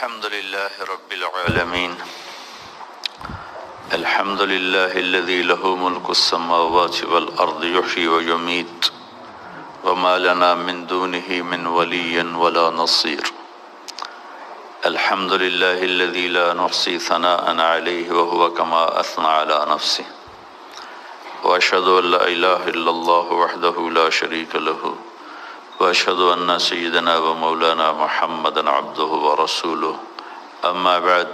الحمد لله رب العالمين الحمد لله الذي له ملك السماوات والأرض يحيي ويميت وما لنا من دونه من ولي ولا نصير الحمد لله الذي لا نحصي ثناء عليه وهو كما أثنى على نفسه وأشهد أن لا إله إلا الله وحده لا شريك له وأشهد أن سيدنا ومولانا محمدا عبده ورسوله أما بعد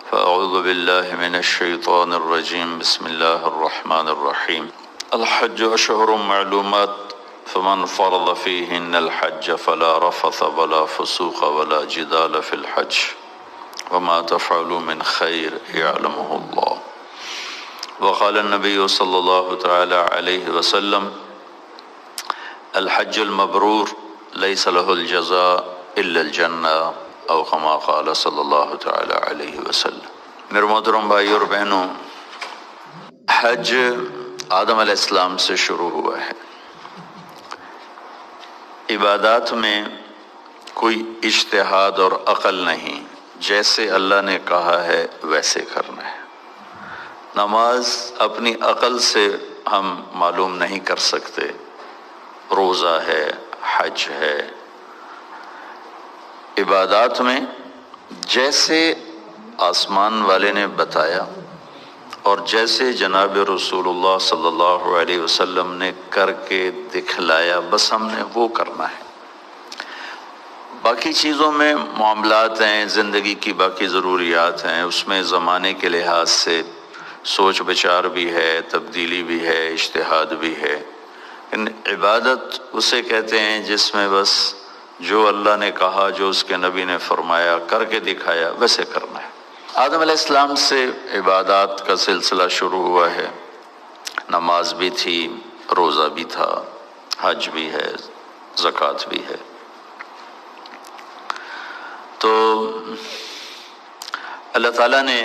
فأعوذ بالله من الشيطان الرجيم بسم الله الرحمن الرحيم الحج أشهر معلومات فمن فرض فيهن الحج فلا رفث ولا فسوق ولا جدال في الحج وما تفعلوا من خير يعلمه الله وقال النبي صلى الله تعالى عليه وسلم الحج المبرور ليس له الجزاء إلا الجنة او كما قال صلی اللہ تعالی علیہ وسلم۔ میرے محترم بھائی اور بہنوں، حج آدم علیہ السلام سے شروع ہوا ہے۔ عبادات میں کوئی اجتہاد اور عقل نہیں، جیسے اللہ نے کہا ہے ویسے کرنا ہے۔ نماز اپنی عقل سے ہم معلوم نہیں کر سکتے، روزہ ہے، حج ہے۔ عبادات میں جیسے آسمان والے نے بتایا اور جیسے جناب رسول اللہ صلی اللہ علیہ وسلم نے کر کے دکھلایا، بس ہم نے وہ کرنا ہے۔ باقی چیزوں میں معاملات ہیں، زندگی کی باقی ضروریات ہیں، اس میں زمانے کے لحاظ سے سوچ بچار بھی ہے، تبدیلی بھی ہے، اجتہاد بھی ہے۔ ان عبادت اسے کہتے ہیں جس میں بس جو اللہ نے کہا، جو اس کے نبی نے فرمایا، کر کے دکھایا، ویسے کرنا ہے۔ آدم علیہ السلام سے عبادات کا سلسلہ شروع ہوا ہے۔ نماز بھی تھی، روزہ بھی تھا، حج بھی ہے، زکوٰۃ بھی ہے۔ تو اللہ تعالیٰ نے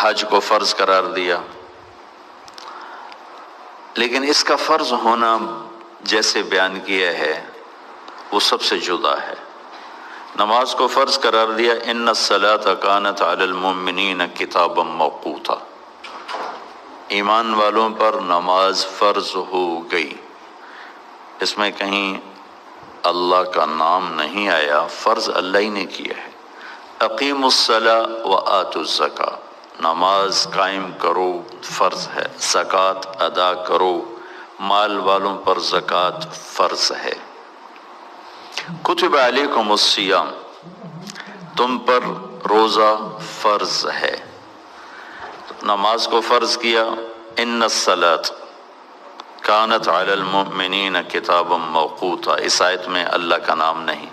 حج کو فرض قرار دیا، لیکن اس کا فرض ہونا جیسے بیان کیا ہے وہ سب سے جدا ہے۔ نماز کو فرض قرار دیا، ان الصلاۃ کانت علی المؤمنین کتابا موقوتا، ایمان والوں پر نماز فرض ہو گئی۔ اس میں کہیں اللہ کا نام نہیں آیا، فرض اللہ ہی نے کیا ہے۔ اقیموا الصلاۃ وآتوا الزکاۃ، نماز قائم کرو، فرض ہے۔ زکوٰۃ ادا کرو، مال والوں پر زکوٰۃ فرض ہے۔ کتب علیکم الصیام، تم پر روزہ فرض ہے۔ نماز کو فرض کیا۔ ان الصلاۃ کانت علی المؤمنین کتابا موقوتا، اس آیت میں اللہ کا نام نہیں۔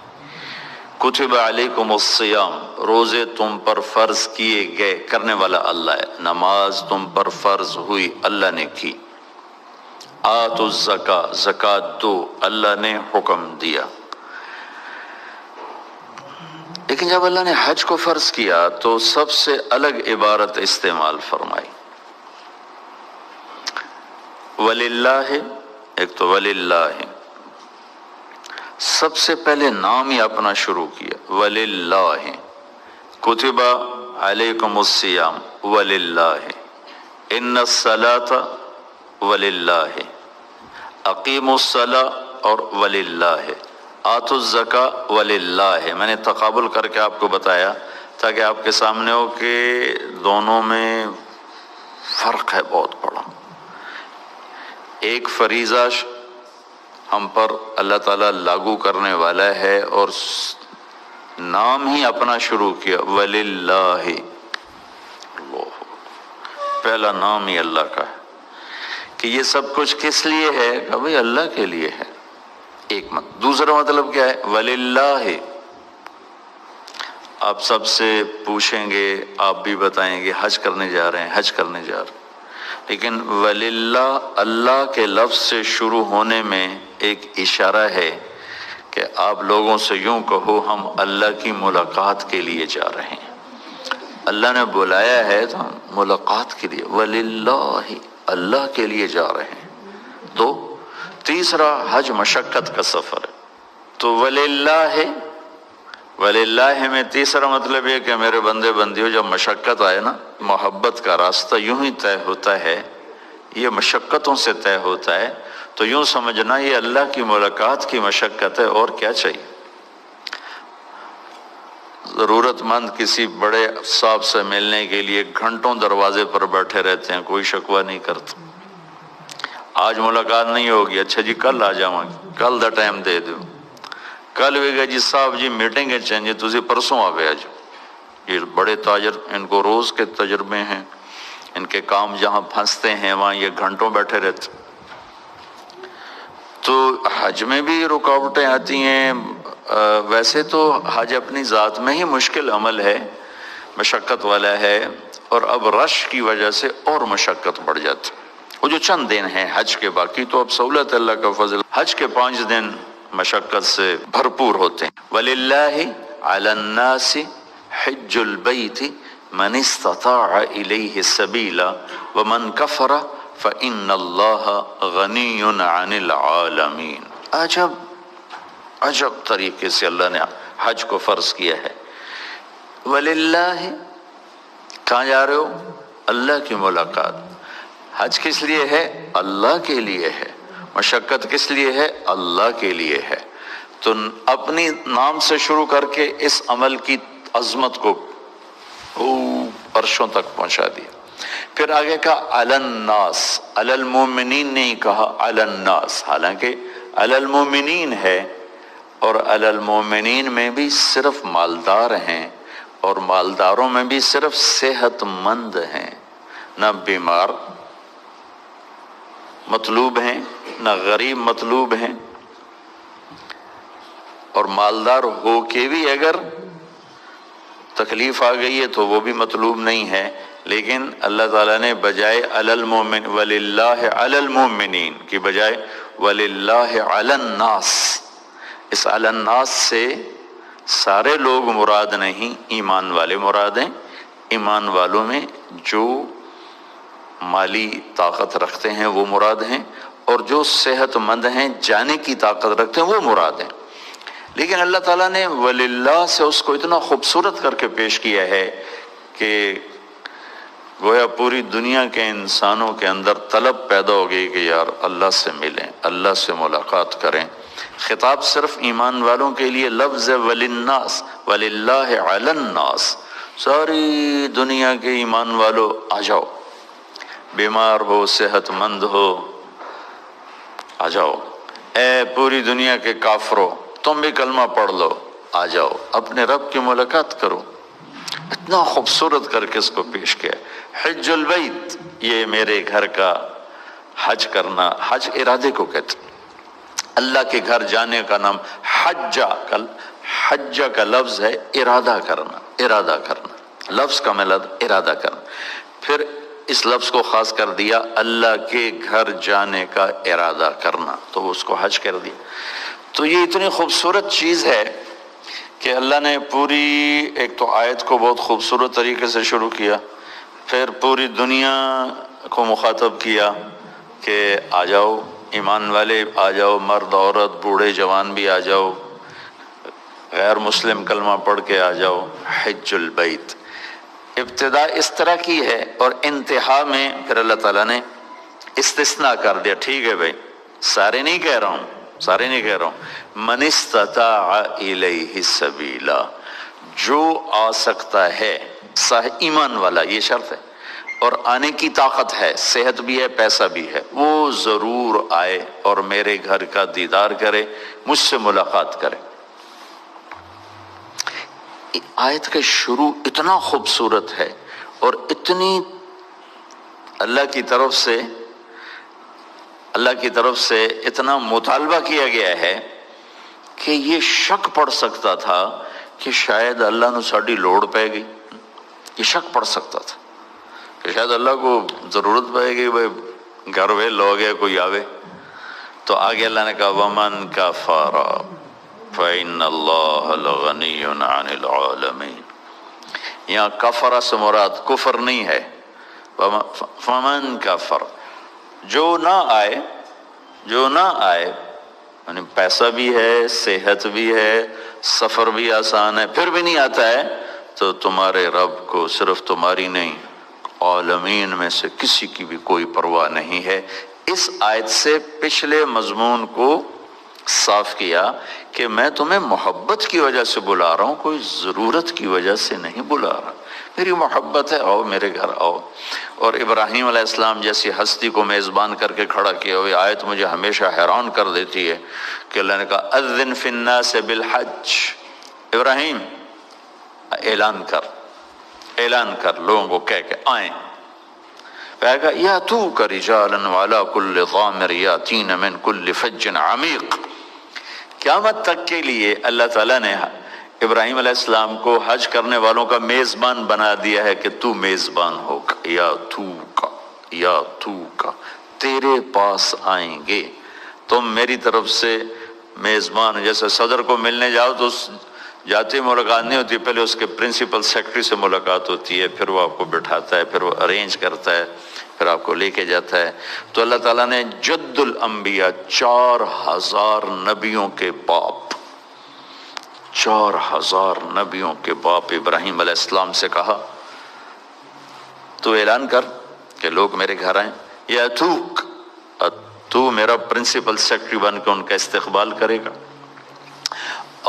کتب علیکم الصیام، روزے تم پر فرض کیے گئے، کرنے والا اللہ ہے۔ نماز تم پر فرض ہوئی، اللہ نے کی۔ آتوا الزکاۃ، زکوٰۃ دو، اللہ نے حکم دیا۔ لیکن جب اللہ نے حج کو فرض کیا تو سب سے الگ عبارت استعمال فرمائی۔ وللہ، ایک تو وللہ، سب سے پہلے نام ہی اپنا شروع کیا، وللہ۔ کتب علیکم الصیام وللہ، ان الصلاۃ وللہ، اقیموا الصلاۃ اور وللہ، آتوا الزکاۃ وللہ۔ میں نے تقابل کر کے آپ کو بتایا تاکہ آپ کے سامنے ہو کہ دونوں میں فرق ہے بہت بڑا۔ ایک فریضہ ہم پر اللہ تعالیٰ لاگو کرنے والا ہے اور نام ہی اپنا شروع کیا، وللہ۔ اللہ، پہلا نام ہی اللہ کا ہے کہ یہ سب کچھ کس لیے ہے، کہ بھئی اللہ کے لیے ہے۔ ایک دوسرا مطلب کیا ہے، وللہ۔ آپ سب سے پوچھیں گے، آپ بھی بتائیں گے حج کرنے جا رہے ہیں، حج کرنے جا رہے ہیں، لیکن وللہ اللہ کے لفظ سے شروع ہونے میں ایک اشارہ ہے کہ آپ لوگوں سے یوں کہو ہم اللہ کی ملاقات کے لیے جا رہے ہیں۔ اللہ نے بلایا ہے تو ہم ملاقات کے لیے، وللہ، اللہ کے لیے جا رہے ہیں۔ دو، تیسرا حج مشقت کا سفر ہے، تو وللہ وَلِلَّهِ میں تیسرا مطلب یہ کہ میرے بندے بندیوں جب مشقت آئے نا، محبت کا راستہ یوں ہی طے ہوتا ہے، یہ مشقتوں سے طے ہوتا ہے، تو یوں سمجھنا یہ اللہ کی ملاقات کی مشقت ہے، اور کیا چاہیے۔ ضرورت مند کسی بڑے صاحب سے ملنے کے لیے گھنٹوں دروازے پر بیٹھے رہتے ہیں، کوئی شکوہ نہیں کرتا۔ آج ملاقات نہیں ہوگی، اچھا جی کل آ جاؤں گی، کل دا ٹائم دے دو، کل بھی گئے جی صاحب جی میٹنگ ہے چاہیے تسی پرسوں آوے آج۔ یہ بڑے تاجر، ان کو روز کے تجربے ہیں، ان کے کام جہاں پھنستے ہیں وہاں یہ گھنٹوں بیٹھے رہتے۔ تو حج میں بھی رکاوٹیں آتی ہیں۔ ویسے تو حج اپنی ذات میں ہی مشکل عمل ہے، مشقت والا ہے، اور اب رش کی وجہ سے اور مشقت بڑھ جاتی۔ وہ جو چند دن ہیں حج کے، باقی تو اب سہولت ہے، اللہ کا فضل۔ حج کے 5 دن مشقت سے بھرپور ہوتے ہیں۔ وَلِلَّهِ عَلَى النَّاسِ حِجُّ الْبَيْتِ مَنِ اسْتَطَاعَ إِلَيْهِ سَبِيلًا وَمَنْ كَفَرَ فَإِنَّ اللَّهَ غَنِيٌّ عَنِ الْعَالَمِينَ۔ عجب طریقے سے اللہ نے حج کو فرض کیا ہے۔ وَلِلَّهِ، کہاں جا رہے ہو؟ اللہ کی ملاقات۔ حج کس لیے ہے؟ اللہ کے لیے ہے۔ مشقت کس لیے ہے؟ اللہ کے لیے ہے۔ تو اپنی نام سے شروع کر کے اس عمل کی عظمت کو عرشوں تک پہنچا دیا۔ پھر آگے کہا علی الناس، علی المومنین نہیں کہا علی الناس، حالانکہ علی المومنین ہے، اور علی المومنین میں بھی صرف مالدار ہیں، اور مالداروں میں بھی صرف صحت مند ہیں، نہ بیمار مطلوب ہیں نہ غریب مطلوب ہیں، اور مالدار ہو کے بھی اگر تکلیف آ گئی ہے تو وہ بھی مطلوب نہیں ہے۔ لیکن اللہ تعالیٰ نے بجائے علی المومن وَلِلَّهِ عَلَى الْمُؤْمِنِينَ کی بجائے وَلِلَّهِ عَلَى النَّاسِ، اس علی الناس سے سارے لوگ مراد نہیں، ایمان والے مراد ہیں۔ ایمان والوں میں جو مالی طاقت رکھتے ہیں وہ مراد ہیں، اور جو صحت مند ہیں، جانے کی طاقت رکھتے ہیں، وہ مراد ہیں۔ لیکن اللہ تعالیٰ نے وَلِلَّهِ سے اس کو اتنا خوبصورت کر کے پیش کیا ہے کہ گویا پوری دنیا کے انسانوں کے اندر طلب پیدا ہو گئی کہ یار اللہ سے ملیں، اللہ سے ملاقات کریں۔ خطاب صرف ایمان والوں کے لیے، لفظ وَلِلنَّاسِ وَلِلَّهِ عَلَى النَّاسِ، ساری دنیا کے ایمان والو آ جاؤ، بیمار ہو صحت مند ہو آ جاؤ، اے پوری دنیا کے کافرو تم بھی کلمہ پڑھ لو، آ جاؤ اپنے رب کی ملاقات کرو۔ اتنا خوبصورت کر کے اس کو پیش کیا۔ حج البیت، یہ میرے گھر کا حج کرنا، حج ارادے کو کہتے ہیں۔ اللہ کے گھر جانے کا نام حج کا لفظ ہے ارادہ کرنا، ارادہ کرنا، لفظ کا مطلب ارادہ کرنا۔ پھر اس لفظ کو خاص کر دیا اللہ کے گھر جانے کا ارادہ کرنا، تو اس کو حج کر دیا۔ تو یہ اتنی خوبصورت چیز ہے کہ اللہ نے پوری ایک تو آیت کو بہت خوبصورت طریقے سے شروع کیا، پھر پوری دنیا کو مخاطب کیا کہ آ جاؤ ایمان والے، آ جاؤ مرد عورت بوڑھے جوان بھی آ جاؤ، غیر مسلم کلمہ پڑھ کے آ جاؤ، حج البیت۔ ابتدا اس طرح کی ہے، اور انتہا میں پھر اللہ تعالیٰ نے استثناء کر دیا، ٹھیک ہے بھائی سارے نہیں کہہ رہا ہوں، سارے نہیں کہہ رہا ہوں، من استطاع الیہ سبیلا، جو آ سکتا ہے ایمان والا، یہ شرط ہے، اور آنے کی طاقت ہے، صحت بھی ہے پیسہ بھی ہے، وہ ضرور آئے اور میرے گھر کا دیدار کرے، مجھ سے ملاقات کرے۔ آیت کا شروع اتنا خوبصورت ہے، اور اتنی اللہ کی طرف سے اتنا مطالبہ کیا گیا ہے کہ یہ شک پڑ سکتا تھا کہ شاید اللہ نے ساڑی لوڑ پہ گئی، یہ شک پڑ سکتا تھا کہ شاید اللہ کو ضرورت پائے گی، بھائی گھر وے لوگ ہے کوئی آوے۔ تو آگے اللہ نے کہا وَمَنْ كَفَرَ فَإِنَّ اللَّهَ لَغَنِيٌّ عَنِ الْعَالَمِينَ۔ یہاں کفر سے مراد کفر نہیں ہے، فَمَنْ كَفَرَ، جو نہ آئے یعنی پیسہ بھی ہے، صحت بھی ہے، سفر بھی آسان ہے، پھر بھی نہیں آتا ہے تو تمہارے رب کو صرف تمہاری نہیں، عالمین میں سے کسی کی بھی کوئی پرواہ نہیں ہے۔ اس آیت سے پچھلے مضمون کو صاف کیا کہ میں تمہیں محبت کی وجہ سے بلا رہا ہوں، کوئی ضرورت کی وجہ سے نہیں بلا رہا، میری محبت ہے، آؤ میرے گھر آؤ۔ اور ابراہیم علیہ السلام جیسی ہستی کو میزبان کر کے کھڑا کیا ہوئی آیت مجھے ہمیشہ حیران کر دیتی ہے کہ اللہ نے کہا اذن فی الناس بالحج، ابراہیم اعلان کر لوگوں کو کہہ کے آئیں۔ کہا یاتوک رجالا وعلی کل ضامر یاتین من کل فج عمیق۔ قیامت تک کے لیے اللہ تعالیٰ نے ابراہیم علیہ السلام کو حج کرنے والوں کا میزبان بنا دیا ہے کہ تو میزبان ہو، یا تو کا تیرے پاس آئیں گے، تم میری طرف سے میزبان۔ جیسے صدر کو ملنے جاؤ تو جاتے ملاقات نہیں ہوتی، پہلے اس کے پرنسپل سیکرٹری سے ملاقات ہوتی ہے، پھر وہ آپ کو بٹھاتا ہے، پھر وہ ارینج کرتا ہے، پھر آپ کو لے کے جاتا ہے۔ تو اللہ تعالیٰ نے جد الانبیاء 4000 نبیوں کے باپ 4000 نبیوں کے باپ ابراہیم علیہ السلام سے کہا تو اعلان کر کہ لوگ میرے گھر آئیں، یا تو میرا پرنسپل سیکرٹری بن کے ان کا استقبال کرے گا،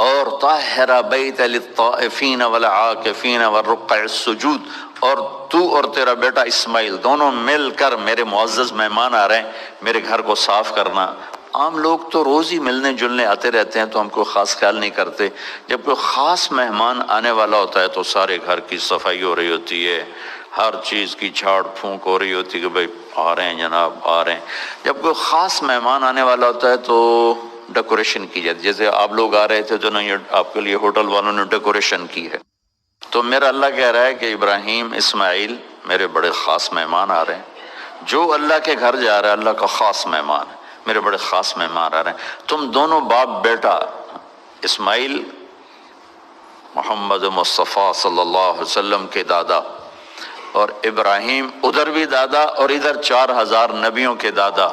اور طاہر بیت للطائفین والعاکفین والرکع السجود، اور تو اور تیرا بیٹا اسماعیل دونوں مل کر میرے معزز مہمان آ رہے ہیں، میرے گھر کو صاف کرنا۔ عام لوگ تو روز ہی ملنے جلنے آتے رہتے ہیں تو ہم کو خاص خیال نہیں کرتے، جب کوئی خاص مہمان آنے والا ہوتا ہے تو سارے گھر کی صفائی ہو رہی ہوتی ہے، ہر چیز کی جھاڑ پھونک ہو رہی ہوتی ہے کہ بھائی آ رہے ہیں جناب آ رہے ہیں۔ جب کوئی خاص مہمان آنے والا ہوتا ہے تو ڈیکوریشن کی جاتی ہے، جیسے آپ لوگ آ رہے تھے تو آپ کے لیے ہوٹل والوں نے ڈیکوریشن کی ہے۔ تو میرا اللہ کہہ رہا ہے کہ ابراہیم اسماعیل میرے بڑے خاص مہمان آ رہے ہیں، جو اللہ کے گھر جا رہا ہے اللہ کا خاص مہمان ہے، میرے بڑے خاص مہمان آ رہے ہیں۔ تم دونوں باپ بیٹا، اسماعیل محمد مصطفیٰ صلی اللہ علیہ وسلم کے دادا، اور ابراہیم ادھر بھی دادا اور ادھر 4000 نبیوں کے دادا،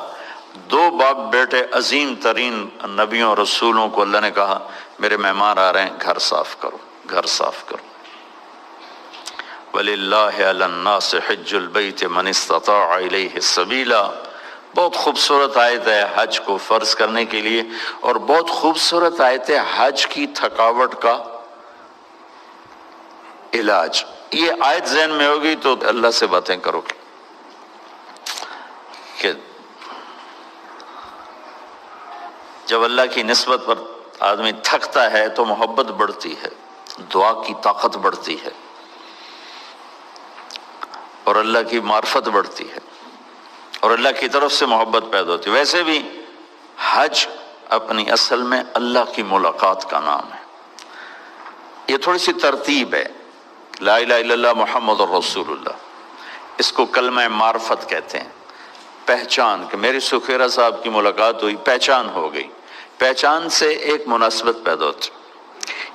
دو باپ بیٹے عظیم ترین نبیوں رسولوں کو اللہ نے کہا میرے مہمان آ رہے ہیں، گھر صاف کرو، گھر صاف کرو۔ وَلِلَّهِ عَلَى النَّاسِ حِجُّ الْبَيْتِ مَنِ اسْتَطَاعَ إِلَيْهِ سَبِيلًا۔ بہت خوبصورت آیت ہے حج کو فرض کرنے کے لیے، اور بہت خوبصورت آیت ہے حج کی تھکاوٹ کا علاج۔ یہ آیت ذہن میں ہوگی تو اللہ سے باتیں کرو کہ جب اللہ کی نسبت پر آدمی تھکتا ہے تو محبت بڑھتی ہے، دعا کی طاقت بڑھتی ہے، اور اللہ کی معرفت بڑھتی ہے، اور اللہ کی طرف سے محبت پیدا ہوتی ہے۔ ویسے بھی حج اپنی اصل میں اللہ کی ملاقات کا نام ہے۔ یہ تھوڑی سی ترتیب ہے، لا الہ الا اللہ محمد الرسول اللہ، اس کو کلمہ معرفت کہتے ہیں، پہچان، کہ میری سکھیرا صاحب کی ملاقات ہوئی، پہچان ہو گئی، پہچان سے ایک مناسبت پیدا ہوتی،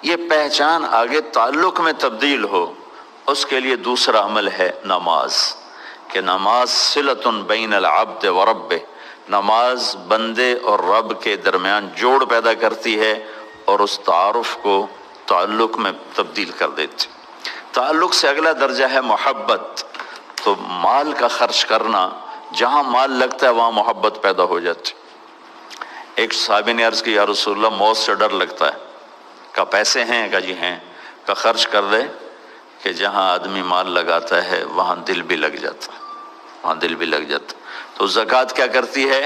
یہ پہچان آگے تعلق میں تبدیل ہو، اس کے لیے دوسرا عمل ہے نماز، کہ نماز صلۃ بین العبد و رب، نماز بندے اور رب کے درمیان جوڑ پیدا کرتی ہے اور اس تعارف کو تعلق میں تبدیل کر دیتی۔ تعلق سے اگلا درجہ ہے محبت، تو مال کا خرچ کرنا، جہاں مال لگتا ہے وہاں محبت پیدا ہو جاتی۔ ایک صحابی نے عرض کی یا رسول اللہ موت سے ڈر لگتا ہے، کہا پیسے ہیں؟ کہا جی ہیں۔ کہا خرچ کر دے، کہ جہاں آدمی مال لگاتا ہے وہاں دل بھی لگ جاتا ہے، وہاں دل بھی لگ جاتا ہے۔ تو زکوٰۃ کیا کرتی ہے؟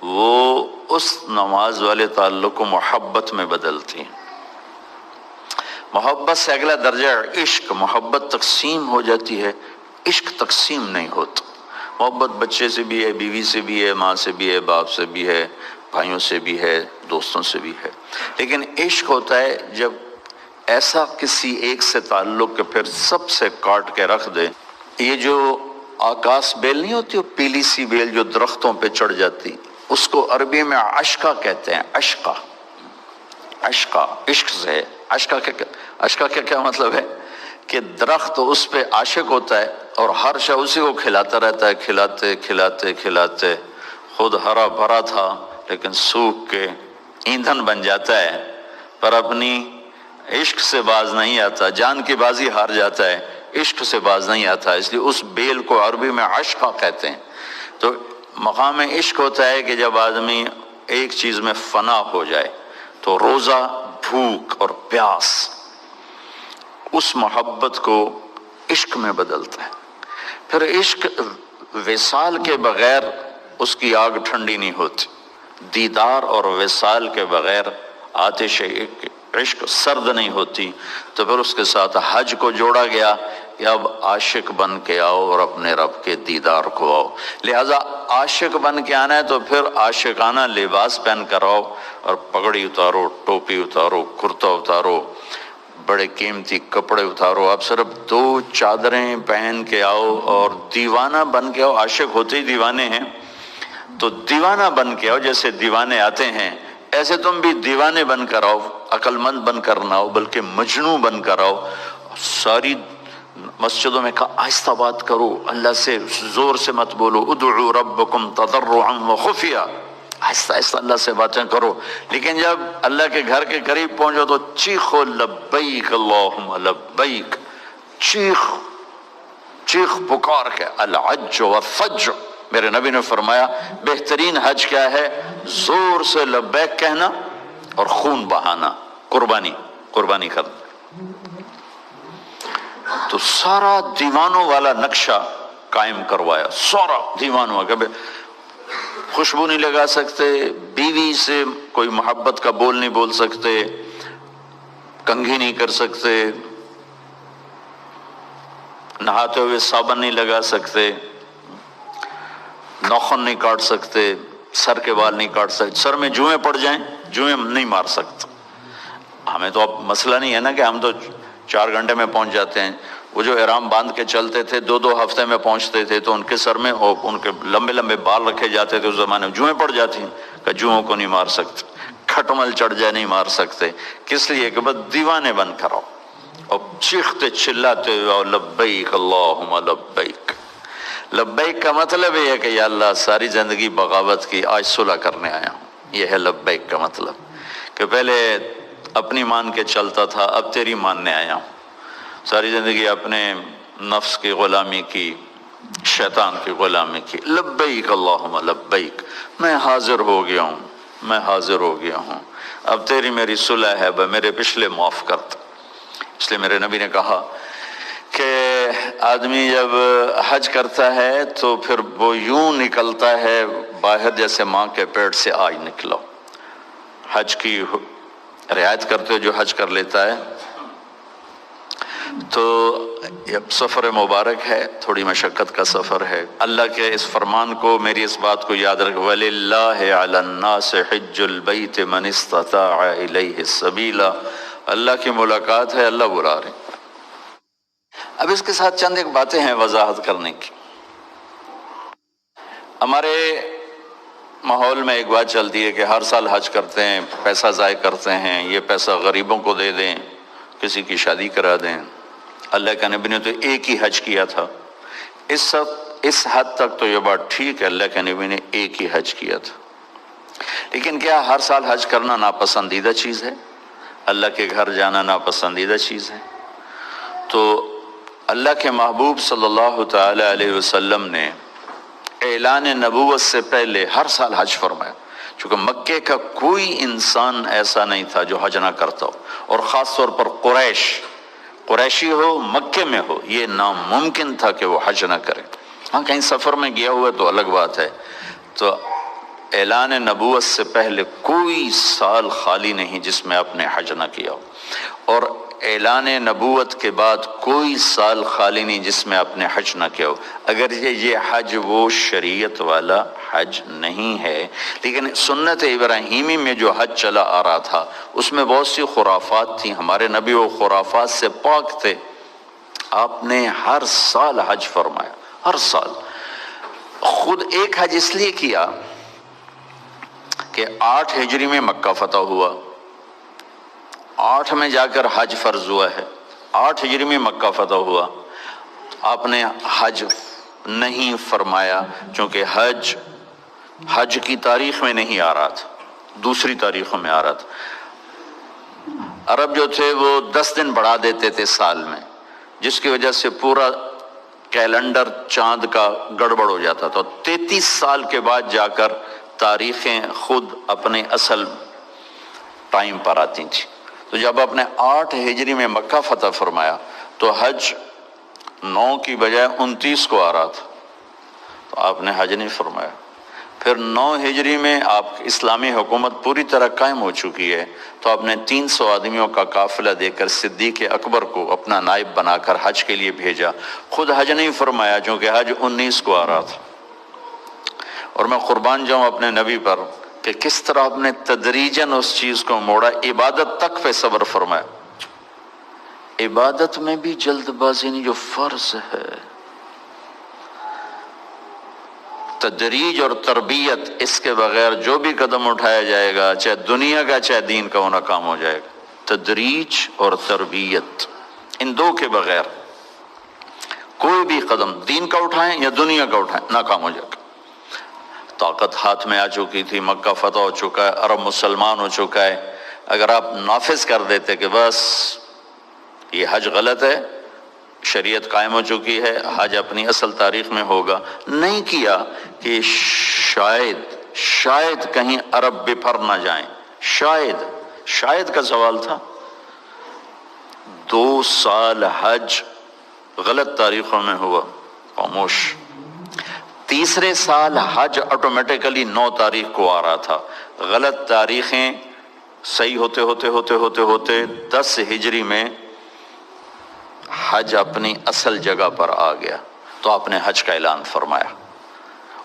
وہ اس نماز والے تعلق کو محبت میں بدلتی ہے۔ محبت سے اگلا درجہ عشق، محبت تقسیم ہو جاتی ہے، عشق تقسیم نہیں ہوتا۔ محبت بچے سے بھی ہے، بیوی سے بھی ہے، ماں سے بھی ہے، باپ سے بھی ہے، بھائیوں سے بھی ہے، دوستوں سے بھی ہے، لیکن عشق ہوتا ہے جب ایسا کسی ایک سے تعلق کے پھر سب سے کاٹ کے رکھ دے۔ یہ جو آکاس بیل نہیں ہوتی، وہ پیلی سی بیل جو درختوں پہ چڑھ جاتی، اس کو عربی میں عشقہ کہتے ہیں، عشقہ، عشقہ عشق سے ہے۔ عشقہ کا کیا مطلب ہے؟ کہ درخت اس پہ عاشق ہوتا ہے اور ہر شے اسی کو کھلاتا رہتا ہے، کھلاتے کھلاتے کھلاتے، خود ہرا بھرا تھا لیکن سوکھ کے ایندھن بن جاتا ہے پر اپنی عشق سے باز نہیں آتا، جان کی بازی ہار جاتا ہے، عشق سے باز نہیں آتا، اس لیے اس بیل کو عربی میں عشقہ کہتے ہیں۔ تو مقام عشق ہوتا ہے کہ جب آدمی ایک چیز میں فنا ہو جائے تو روزہ، بھوک اور پیاس اس محبت کو عشق میں بدلتا ہے۔ پھر عشق وصال کے بغیر اس کی آگ ٹھنڈی نہیں ہوتی، دیدار اور وصال کے بغیر آتش عشق سرد نہیں ہوتی۔ تو پھر اس کے ساتھ حج کو جوڑا گیا کہ اب عاشق بن کے آؤ اور اپنے رب کے دیدار کو آؤ۔ لہٰذا عاشق بن کے آنا ہے تو پھر عاشقانہ لباس پہن کر آؤ، اور پگڑی اتارو، ٹوپی اتارو، کرتا اتارو، بڑے قیمتی کپڑے اتارو، آپ صرف 2 چادریں پہن کے آؤ اور دیوانہ بن کے آؤ۔ عاشق ہوتے ہی دیوانے ہیں، تو دیوانہ بن کے آؤ، جیسے دیوانے آتے ہیں ایسے تم بھی دیوانے بن کر آؤ، عقل مند بن کر نہ آؤ بلکہ مجنوں بن کر آؤ۔ ساری مسجدوں میں کہا آہستہ بات کرو، اللہ سے زور سے مت بولو، ادعوا ربکم تضرعا وخفیا، آہستہ آہستہ اللہ سے باتیں کرو، لیکن جب اللہ کے گھر کے قریب پہنچو تو چیخو لبیک اللہم لبیک، چیخ پکار کے، العج والفج۔ میرے نبی نے فرمایا بہترین حج کیا ہے؟ زور سے لبیک کہنا اور خون بہانا، قربانی کرنا۔ تو سارا دیوانوں والا نقشہ قائم کروایا، سارا دیوانوں کا، خوشبو نہیں لگا سکتے، بیوی سے کوئی محبت کا بول نہیں بول سکتے، کنگھی نہیں کر سکتے، نہاتے ہوئے صابن نہیں لگا سکتے، ناخن نہیں کاٹ سکتے، سر کے بال نہیں کاٹ سکتے، سر میں جوئیں پڑ جائیں جوئیں نہیں مار سکتے۔ ہمیں تو اب مسئلہ نہیں ہے نا کہ ہم تو 4 گھنٹے میں پہنچ جاتے ہیں، وہ جو احرام باندھ کے چلتے تھے 2 ہفتے میں پہنچتے تھے، تو ان کے سر میں ان کے لمبے لمبے بال رکھے جاتے تھے، اس زمانے میں جوئیں پڑ جاتی ہیں کہ جوؤں کو نہیں مار سکتے، کھٹمل چڑھ جائے نہیں مار سکتے، کس لیے کہ بس دیوانے بن کر آؤ اور چیختے چلاتے ہوئے لبیک اللہم لبیک۔ لبیک کا مطلب یہ ہے کہ یا اللہ ساری زندگی بغاوت کی، آج صلح کرنے آیا ہوں، یہ ہے لبیک کا مطلب، کہ پہلے اپنی مان کے چلتا تھا، اب تیری ماننے آیا ہوں۔ ساری زندگی اپنے نفس کی غلامی کی، شیطان کی غلامی کی، لبیک اللہم لبیک، میں حاضر ہو گیا ہوں، اب تیری میری صلح ہے، میرے پچھلے معاف کر دے۔ اس لیے میرے نبی نے کہا کہ آدمی جب حج کرتا ہے تو پھر وہ یوں نکلتا ہے باہر جیسے ماں کے پیٹ سے آج نکلا۔ حج کی رعایت کرتے جو حج کر لیتا ہے تو سفر مبارک ہے، تھوڑی مشقت کا سفر ہے۔ اللہ کے اس فرمان کو، میری اس بات کو یاد رکھ، وَلِلَّهِ عَلَى النَّاسِ حِجُّ الْبَيْتِ مَنِ اسْتَطَاعَ إِلَيْهِ السَّبِيلَ۔ اللہ کی ملاقات ہے، اللہ بلا رہے ہیں۔ اب اس کے ساتھ چند ایک باتیں ہیں وضاحت کرنے کی۔ ہمارے ماحول میں ایک بات چلتی ہے کہ ہر سال حج کرتے ہیں، پیسہ ضائع کرتے ہیں، یہ پیسہ غریبوں کو دے دیں، کسی کی شادی کرا دیں۔ اللہ کے نبی نے تو ایک ہی حج کیا تھا، اس حد تک تو یہ بات ٹھیک ہے، اللہ کے نبی نے ایک ہی حج کیا تھا، لیکن کیا ہر سال حج کرنا ناپسندیدہ چیز ہے؟ اللہ کے گھر جانا ناپسندیدہ چیز ہے؟ تو اللہ کے محبوب صلی اللہ تعالی علیہ وسلم نے اعلان نبوت سے پہلے ہر سال حج فرمایا، چونکہ مکے کا کوئی انسان ایسا نہیں تھا جو حج نہ کرتا ہو، اور خاص طور پر قریشی ہو، مکے میں ہو، یہ ناممکن تھا کہ وہ حج نہ کرے۔ ہاں کہیں سفر میں گیا ہوا تو الگ بات ہے۔ تو اعلان نبوت سے پہلے کوئی سال خالی نہیں جس میں آپ نے حج نہ کیا ہو، اور اعلان نبوت کے بعد کوئی سال خالی نہیں جس میں آپ نے حج نہ کیا ہو۔ اگر یہ حج وہ شریعت والا حج نہیں ہے، لیکن سنت ابراہیمی میں جو حج چلا آ رہا تھا اس میں بہت سی خرافات تھیں، ہمارے نبی وہ خرافات سے پاک تھے۔ آپ نے ہر سال حج فرمایا، ہر سال۔ خود ایک حج اس لیے کیا کہ 8 ہجری میں مکہ فتح ہوا، 8 میں جا کر حج فرض ہوا ہے، 8 ہجری میں مکہ فتح ہوا، آپ نے حج نہیں فرمایا چونکہ حج کی تاریخ میں نہیں آ رہا تھا۔ دوسری تاریخوں میں آ رہا تھا۔ عرب جو تھے وہ 10 دن بڑھا دیتے تھے سال میں، جس کی وجہ سے پورا کیلنڈر چاند کا گڑبڑ ہو جاتا تھا۔ 33 سال کے بعد جا کر تاریخیں خود اپنے اصل ٹائم پر آتی تھیں۔ تو جب آپ نے 8 ہجری میں مکہ فتح فرمایا تو حج 9 کی بجائے 29 کو آ رہا تھا، تو آپ نے حج نہیں فرمایا۔ پھر 9 ہجری میں آپ اسلامی حکومت پوری طرح قائم ہو چکی ہے، تو آپ نے 300 آدمیوں کا قافلہ دے کر صدیق اکبر کو اپنا نائب بنا کر حج کے لیے بھیجا، خود حج نہیں فرمایا چونکہ حج 19 کو آ رہا تھا۔ اور میں قربان جاؤں اپنے نبی پر کہ کس طرح آپ نے تدریجاً اس چیز کو موڑا، عبادت تک پہ صبر فرمایا۔ عبادت میں بھی جلد بازی نہیں، جو فرض ہے، تدریج اور تربیت، اس کے بغیر جو بھی قدم اٹھایا جائے گا، چاہے دنیا کا چاہے دین کا، وہ ناکام ہو جائے گا۔ تدریج اور تربیت، ان دو کے بغیر کوئی بھی قدم دین کا اٹھائیں یا دنیا کا اٹھائیں، ناکام ہو جائے گا۔ طاقت ہاتھ میں آ چکی تھی، مکہ فتح ہو چکا ہے، عرب مسلمان ہو چکا ہے۔ اگر آپ نافذ کر دیتے کہ بس یہ حج غلط ہے، شریعت قائم ہو چکی ہے، حج اپنی اصل تاریخ میں ہوگا، نہیں کیا کہ شاید کہیں عرب بپھر نہ جائیں، شاید کا سوال تھا۔ 2 سال حج غلط تاریخوں میں ہوا، خاموش۔ تیسرے سال حج آٹومیٹیکلی 9 تاریخ کو آ رہا تھا، غلط تاریخیں صحیح ہوتے 10 ہجری میں حج اپنی اصل جگہ پر آ گیا، تو آپ نے حج کا اعلان فرمایا۔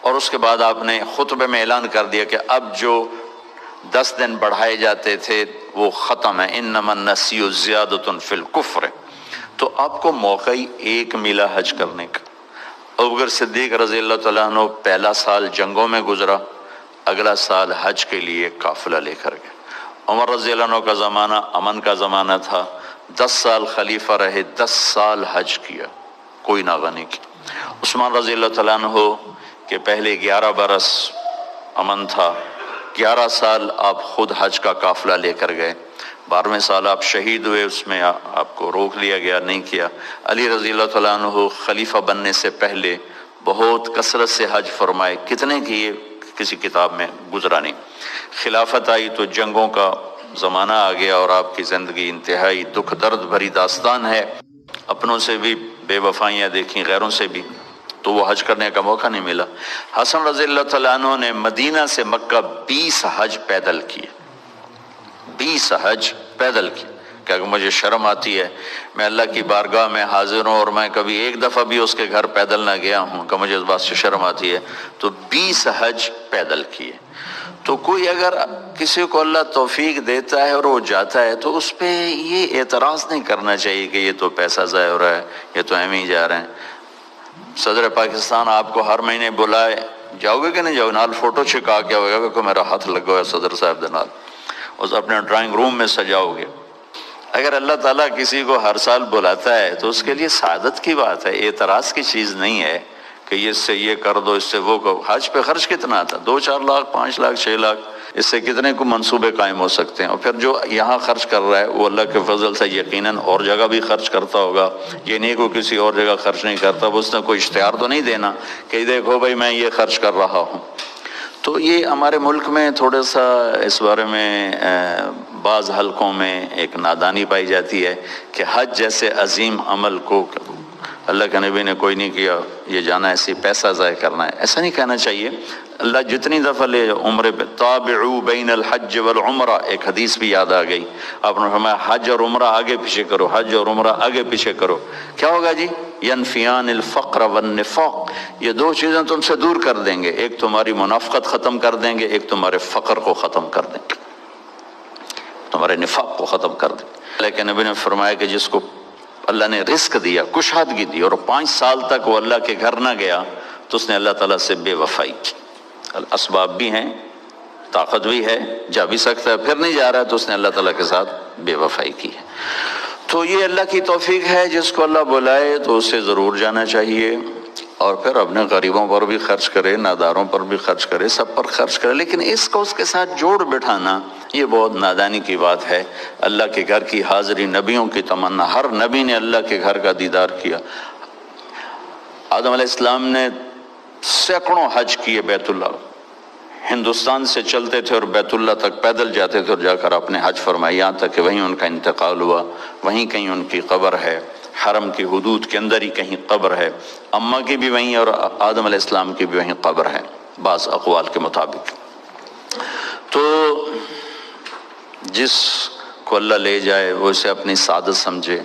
اور اس کے بعد آپ نے خطبے میں اعلان کر دیا کہ اب جو 10 دن بڑھائے جاتے تھے وہ ختم ہے، انما النسیء زیادۃ فی الکفر۔ تو آپ کو موقع ہی ایک ملا حج کرنے کا۔ ابوبکر صدیق رضی اللہ تعالیٰ عنہ پہلا سال جنگوں میں گزرا، اگلا سال حج کے لیے قافلہ لے کر گئے۔ عمر رضی اللہ عنہ کا زمانہ امن کا زمانہ تھا، 10 سال خلیفہ رہے، 10 سال حج کیا، کوئی ناغہ نہیں کیا۔ عثمان رضی اللہ تعالیٰ عنہ کہ پہلے 11 برس امن تھا، 11 سال آپ خود حج کا قافلہ لے کر گئے، 12ویں سال آپ شہید ہوئے، اس میں آپ کو روک لیا گیا، نہیں کیا۔ علی رضی اللہ تعالیٰ عنہ خلیفہ بننے سے پہلے بہت کثرت سے حج فرمائے، کتنے کیے کسی کتاب میں گزرا نہیں۔ خلافت آئی تو جنگوں کا زمانہ آ گیا اور آپ کی زندگی انتہائی دکھ درد بھری داستان ہے، اپنوں سے بھی بے وفائیاں دیکھیں، غیروں سے بھی، تو وہ حج کرنے کا موقع نہیں ملا۔ حسن رضی اللہ تعالیٰ عنہ نے مدینہ سے مکہ 20 حج پیدل کیے، 20 حج پیدل کیے، کہ مجھے شرم آتی ہے، میں اللہ کی بارگاہ میں حاضر ہوں اور میں کبھی ایک دفعہ بھی اس کے گھر پیدل نہ گیا ہوں، کہ مجھے اس بات سے شرم آتی ہے، تو 20 حج پیدل کیے۔ تو کوئی اگر کسی کو اللہ توفیق دیتا ہے اور وہ جاتا ہے تو اس پہ یہ اعتراض نہیں کرنا چاہیے کہ یہ تو پیسہ ضائع ہو رہا ہے، یہ تو ایم ہی جا رہے ہیں۔ صدر پاکستان آپ کو ہر مہینے بلائے، جاؤ گے کہ نہیں جاؤ گے؟ نال فوٹو چھکا کے ہوئے گا کہ میرا ہاتھ لگا ہے صدر صاحب دے نال، اس اپنے ڈرائنگ روم میں سجاؤ گے۔ اگر اللہ تعالیٰ کسی کو ہر سال بلاتا ہے تو اس کے لیے سعادت کی بات ہے، اعتراض کی چیز نہیں ہے کہ اس سے یہ کر دو، اس سے وہ کرو۔ حج پہ خرچ کتنا تھا؟ 2-4 لاکھ، 5 لاکھ، 6 لاکھ، اس سے کتنے کو منصوبے قائم ہو سکتے ہیں۔ اور پھر جو یہاں خرچ کر رہا ہے وہ اللہ کے فضل سے یقیناً اور جگہ بھی خرچ کرتا ہوگا، یہ نہیں کہ کسی اور جگہ خرچ نہیں کرتا، وہ اس نے کوئی اشتہار تو نہیں دینا کہ دیکھو بھائی میں یہ خرچ کر رہا ہوں۔ تو یہ ہمارے ملک میں تھوڑا سا اس بارے میں بعض حلقوں میں ایک نادانی پائی جاتی ہے کہ حج جیسے عظیم عمل کو اللہ کے نبی نے کوئی نہیں کیا، یہ جانا ایسے پیسہ ضائع کرنا ہے، ایسا نہیں کہنا چاہیے۔ اللہ جتنی دفعہ لے عمرے پہ، تابعوا بین الحج والعمرہ، ایک حدیث بھی یاد آ گئی، آپ نے فرمایا حج اور عمرہ آگے پیچھے کرو، حج اور عمرہ آگے پیچھے کرو۔ کیا ہوگا جی؟ ینفیان الفقر والنفاق، یہ 2 چیزیں تم سے دور کر دیں گے، ایک تمہاری منافقت ختم کر دیں گے، ایک تمہارے فقر کو ختم کر دیں گے، تمہارے نفاق کو ختم کر دیں گے۔ لیکن نبی نے فرمایا کہ جس کو اللہ نے رزق دیا، کشادگی دی، اور 5 سال تک وہ اللہ کے گھر نہ گیا تو اس نے اللہ تعالیٰ سے بے وفائی کی۔ اسباب بھی ہیں، طاقت بھی ہے، جا بھی سکتا ہے، پھر نہیں جا رہا ہے تو اس نے اللہ تعالیٰ کے ساتھ بے وفائی کی ہے۔ تو یہ اللہ کی توفیق ہے، جس کو اللہ بلائے تو اسے ضرور جانا چاہیے۔ اور پھر اپنے غریبوں پر بھی خرچ کرے، ناداروں پر بھی خرچ کرے، سب پر خرچ کرے، لیکن اس کو اس کے ساتھ جوڑ بٹھانا یہ بہت نادانی کی بات ہے۔ اللہ کے گھر کی حاضری نبیوں کی تمنا، ہر نبی نے اللہ کے گھر کا دیدار کیا۔ آدم علیہ السلام نے سینکڑوں حج کیے بیت اللہ، ہندوستان سے چلتے تھے اور بیت اللہ تک پیدل جاتے تھے اور جا کر اپنے حج فرمائے، یہاں تک کہ وہیں ان کا انتقال ہوا، وہیں کہیں ان کی قبر ہے، حرم کی حدود کے اندر ہی کہیں قبر ہے، اماں کی بھی وہیں اور آدم علیہ السلام کی بھی وہیں قبر ہے بعض اقوال کے مطابق۔ تو جس کو اللہ لے جائے وہ اسے اپنی سعادت سمجھے،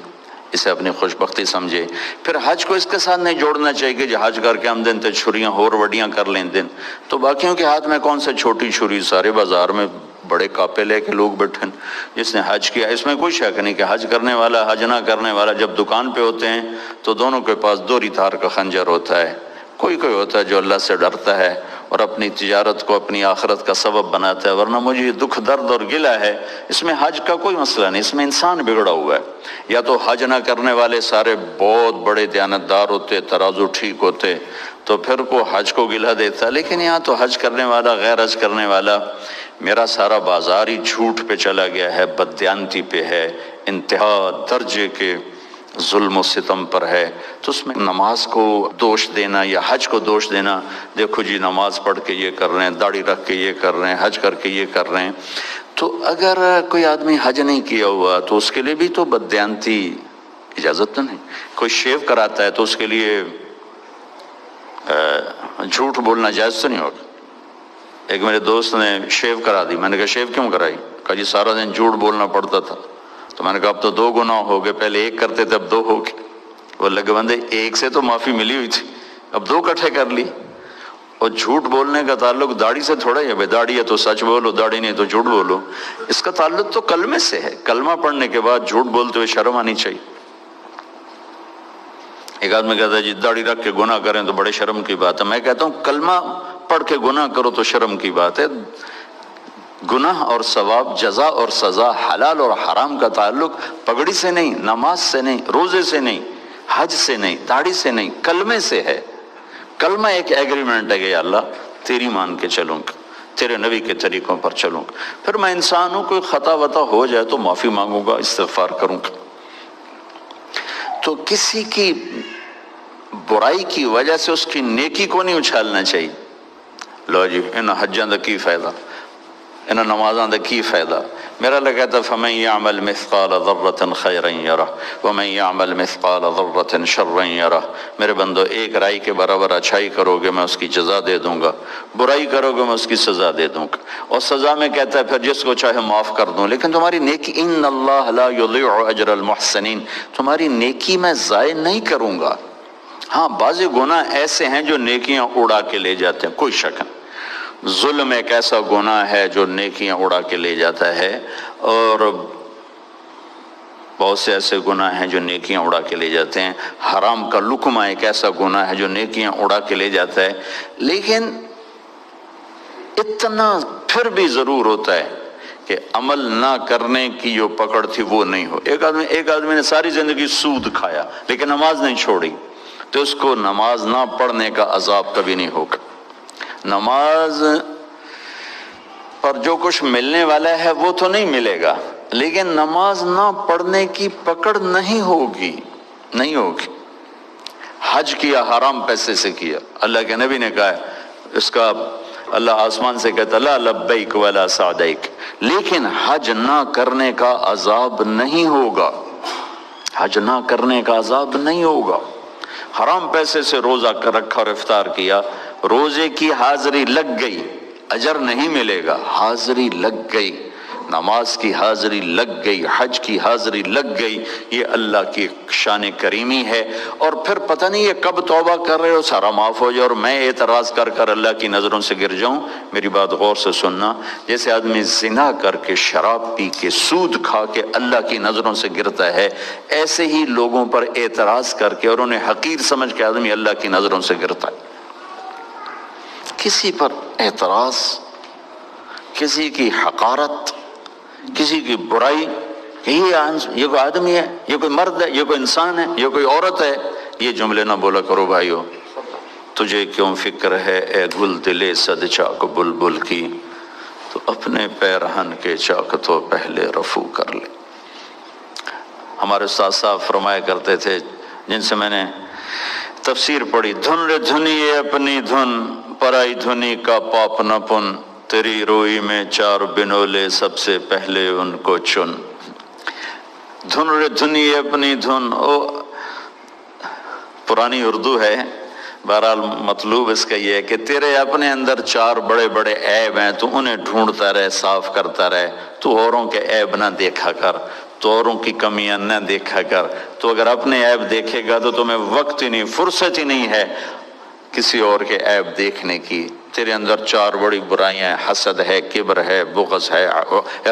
اسے اپنی خوش بختی سمجھے۔ پھر حج کو اس کے ساتھ نہیں جوڑنا چاہیے کہ جو حج کر کے ہم دن تے چھریاں اور وڈیاں کر لیں دن، تو باقیوں کے ہاتھ میں کون سے چھوٹی چھری، سارے بازار میں بڑے کاپے لے کے لوگ بیٹھے، جس نے حج کیا اس میں کوئی شک نہیں کہ حج کرنے والا حج نہ کرنے والا جب دکان پہ ہوتے ہیں تو دونوں کے پاس دوری تار کا خنجر ہوتا ہے۔ کوئی ہوتا ہے جو اللہ سے ڈرتا ہے اور اپنی تجارت کو اپنی آخرت کا سبب بناتا ہے، ورنہ مجھے یہ دکھ درد اور گلہ ہے، اس میں حج کا کوئی مسئلہ نہیں، اس میں انسان بگڑا ہوا ہے۔ یا تو حج نہ کرنے والے سارے بہت بڑے دیانتدار ہوتے، ترازو ٹھیک ہوتے تو پھر کو حج کو گلہ دیتا، لیکن یہاں تو حج کرنے والا غیر حج کرنے والا، میرا سارا بازار ہی جھوٹ پہ چلا گیا ہے، بددیانتی پہ ہے، انتہا درجے کے ظلم و ستم پر ہے، تو اس میں نماز کو دوش دینا یا حج کو دوش دینا، دیکھو جی نماز پڑھ کے یہ کر رہے ہیں، داڑھی رکھ کے یہ کر رہے ہیں، حج کر کے یہ کر رہے ہیں، تو اگر کوئی آدمی حج نہیں کیا ہوا تو اس کے لیے بھی تو بددیانتی اجازت تو نہیں۔ کوئی شیو کراتا ہے تو اس کے لیے جھوٹ بولنا جائز تو نہیں ہوگا۔ ایک میرے دوست نے شیو کرا دی، میں نے کہا شیو کیوں کرائی؟ کہا جی سارا دن جھوٹ بولنا پڑتا تھا، تو میں نے کہا اب تو 2 گناہ ہو گئے، پہلے 1 کرتے تھے اب 2 ہو گئے۔ وہ اللہ کے بندے 1 سے تو معافی ملی ہوئی تھی، اب 2 اکٹھے کر لی۔ اور جھوٹ بولنے کا تعلق داڑھی سے تھوڑا ہے، داڑھی ہے تو سچ بولو، داڑھی نہیں تو جھوٹ بولو، اس کا تعلق تو کلمے سے ہے۔ کلمہ پڑھنے کے بعد جھوٹ بولتے ہوئے شرم آنی چاہیے۔ ایک آدمی کہتا ہے جی داڑھی رکھ کے گناہ کریں تو بڑے شرم کی بات ہے، میں کہتا ہوں کلمہ پڑھ کے گناہ کرو تو شرم کی بات ہے۔ گناہ اور ثواب، جزا اور سزا، حلال اور حرام کا تعلق پگڑی سے نہیں، نماز سے نہیں، روزے سے نہیں، حج سے نہیں، داڑھی سے نہیں، کلمے سے ہے۔ کلمہ ایک ایگریمنٹ ہے کہ یا اللہ تیری مان کے چلوں گا، تیرے نبی کے طریقوں پر چلوں گا، پھر میں انسان ہوں، کوئی خطا وطا ہو جائے تو معافی مانگوں گا، استغفار کروں گا۔ تو کسی کی برائی کی وجہ سے اس کی نیکی کو نہیں اچھالنا چاہیے۔ لو جی ان حجاں دا کی فائدہ، ان نمازاں دا کی فائدہ؟ میرا اللہ کہتا ہے فَمَن يَعْمَلْ مِثْقَالَ ذَرَّةٍ خَيْرًا يَرَهُ وَمَن يَعْمَلْ مِثْقَالَ ذَرَّةٍ شَرًّا يَرَهُ۔ میرے بندو ایک رائی کے برابر اچھائی کرو گے میں اس کی جزا دے دوں گا، برائی کرو گے میں اس کی سزا دے دوں گا، اور سزا میں کہتا ہے پھر جس کو چاہے معاف کر دوں، لیکن تمہاری نیکی ان اللہ لا یضیع اجر المحسنین، تمہاری نیکی میں ضائع نہیں کروں گا۔ ہاں بعض گناہ ایسے ہیں جو نیکیاں اڑا کے لے جاتے ہیں، کوئی شک نہیں۔ ظلم ایک ایسا گناہ ہے جو نیکیاں اڑا کے لے جاتا ہے، اور بہت سے ایسے گناہ ہیں جو نیکیاں اڑا کے لے جاتے ہیں۔ حرام کا لقمہ ایک ایسا گناہ ہے جو نیکیاں اڑا کے لے جاتا ہے، لیکن اتنا پھر بھی ضرور ہوتا ہے کہ عمل نہ کرنے کی جو پکڑ تھی وہ نہیں ہو۔ ایک آدمی نے ساری زندگی سود کھایا لیکن نماز نہیں چھوڑی، تو اس کو نماز نہ پڑھنے کا عذاب کبھی نہیں ہوگا۔ نماز پر جو کچھ ملنے والا ہے وہ تو نہیں ملے گا، لیکن نماز نہ پڑھنے کی پکڑ نہیں ہوگی، نہیں ہوگی۔ حج کیا حرام پیسے سے کیا، اللہ کے نبی نے کہا ہے اس کا اللہ آسمان سے کہتا لا لبیک ولا سعدیک، لیکن حج نہ کرنے کا عذاب نہیں ہوگا، حج نہ کرنے کا عذاب نہیں ہوگا۔ حرام پیسے سے روزہ رکھا اور افطار کیا، روزے کی حاضری لگ گئی، اجر نہیں ملے گا، حاضری لگ گئی، نماز کی حاضری لگ گئی، حج کی حاضری لگ گئی، یہ اللہ کی شان کریمی ہے۔ اور پھر پتہ نہیں یہ کب توبہ کر رہے ہو سارا معاف ہو جائے اور میں اعتراض کر کر اللہ کی نظروں سے گر جاؤں۔ میری بات غور سے سننا، جیسے آدمی زنا کر کے، شراب پی کے، سود کھا کے اللہ کی نظروں سے گرتا ہے، ایسے ہی لوگوں پر اعتراض کر کے اور انہیں حقیر سمجھ کے آدمی اللہ کی نظروں سے گرتا ہے۔ کسی پر اعتراض، کسی کی حقارت، کسی کی برائی کہ یہ کوئی آدمی ہے، یہ کوئی مرد ہے، یہ کوئی انسان ہے، یہ کوئی عورت ہے، یہ جملے نہ بولا کرو بھائیو۔ تجھے کیوں فکر ہے اے گل دلے صد چاک بلبل کی، تو اپنے پیرہن کے چاک تو پہلے رفو کر لے۔ ہمارے استاد صاحب فرمایا کرتے تھے، جن سے میں نے تفسیر پڑھی، دھن رے دھنی اپنی دھن، پرائی دھنی کا پاپ نہ پن، تیری روئی میں چار بنولے سب سے پہلے ان کو چن۔ دھن رے دھنی اپنی دھن، پرانی اردو ہے، بہرحال مطلوب اس کا یہ ہے کہ تیرے اپنے اندر چار بڑے بڑے عیب ہیں، تو انہیں ڈھونڈتا رہے، صاف کرتا رہے، تو اوروں کے عیب نہ دیکھا کر، تو اوروں کی کمیاں نہ دیکھا کر۔ تو اگر اپنے عیب دیکھے گا تو تمہیں وقت ہی نہیں، فرصت ہی نہیں ہے کسی اور کے عیب دیکھنے کی۔ تیرے اندر چار بڑی برائیاں ہیں، حسد ہے، کبر ہے، بغض ہے،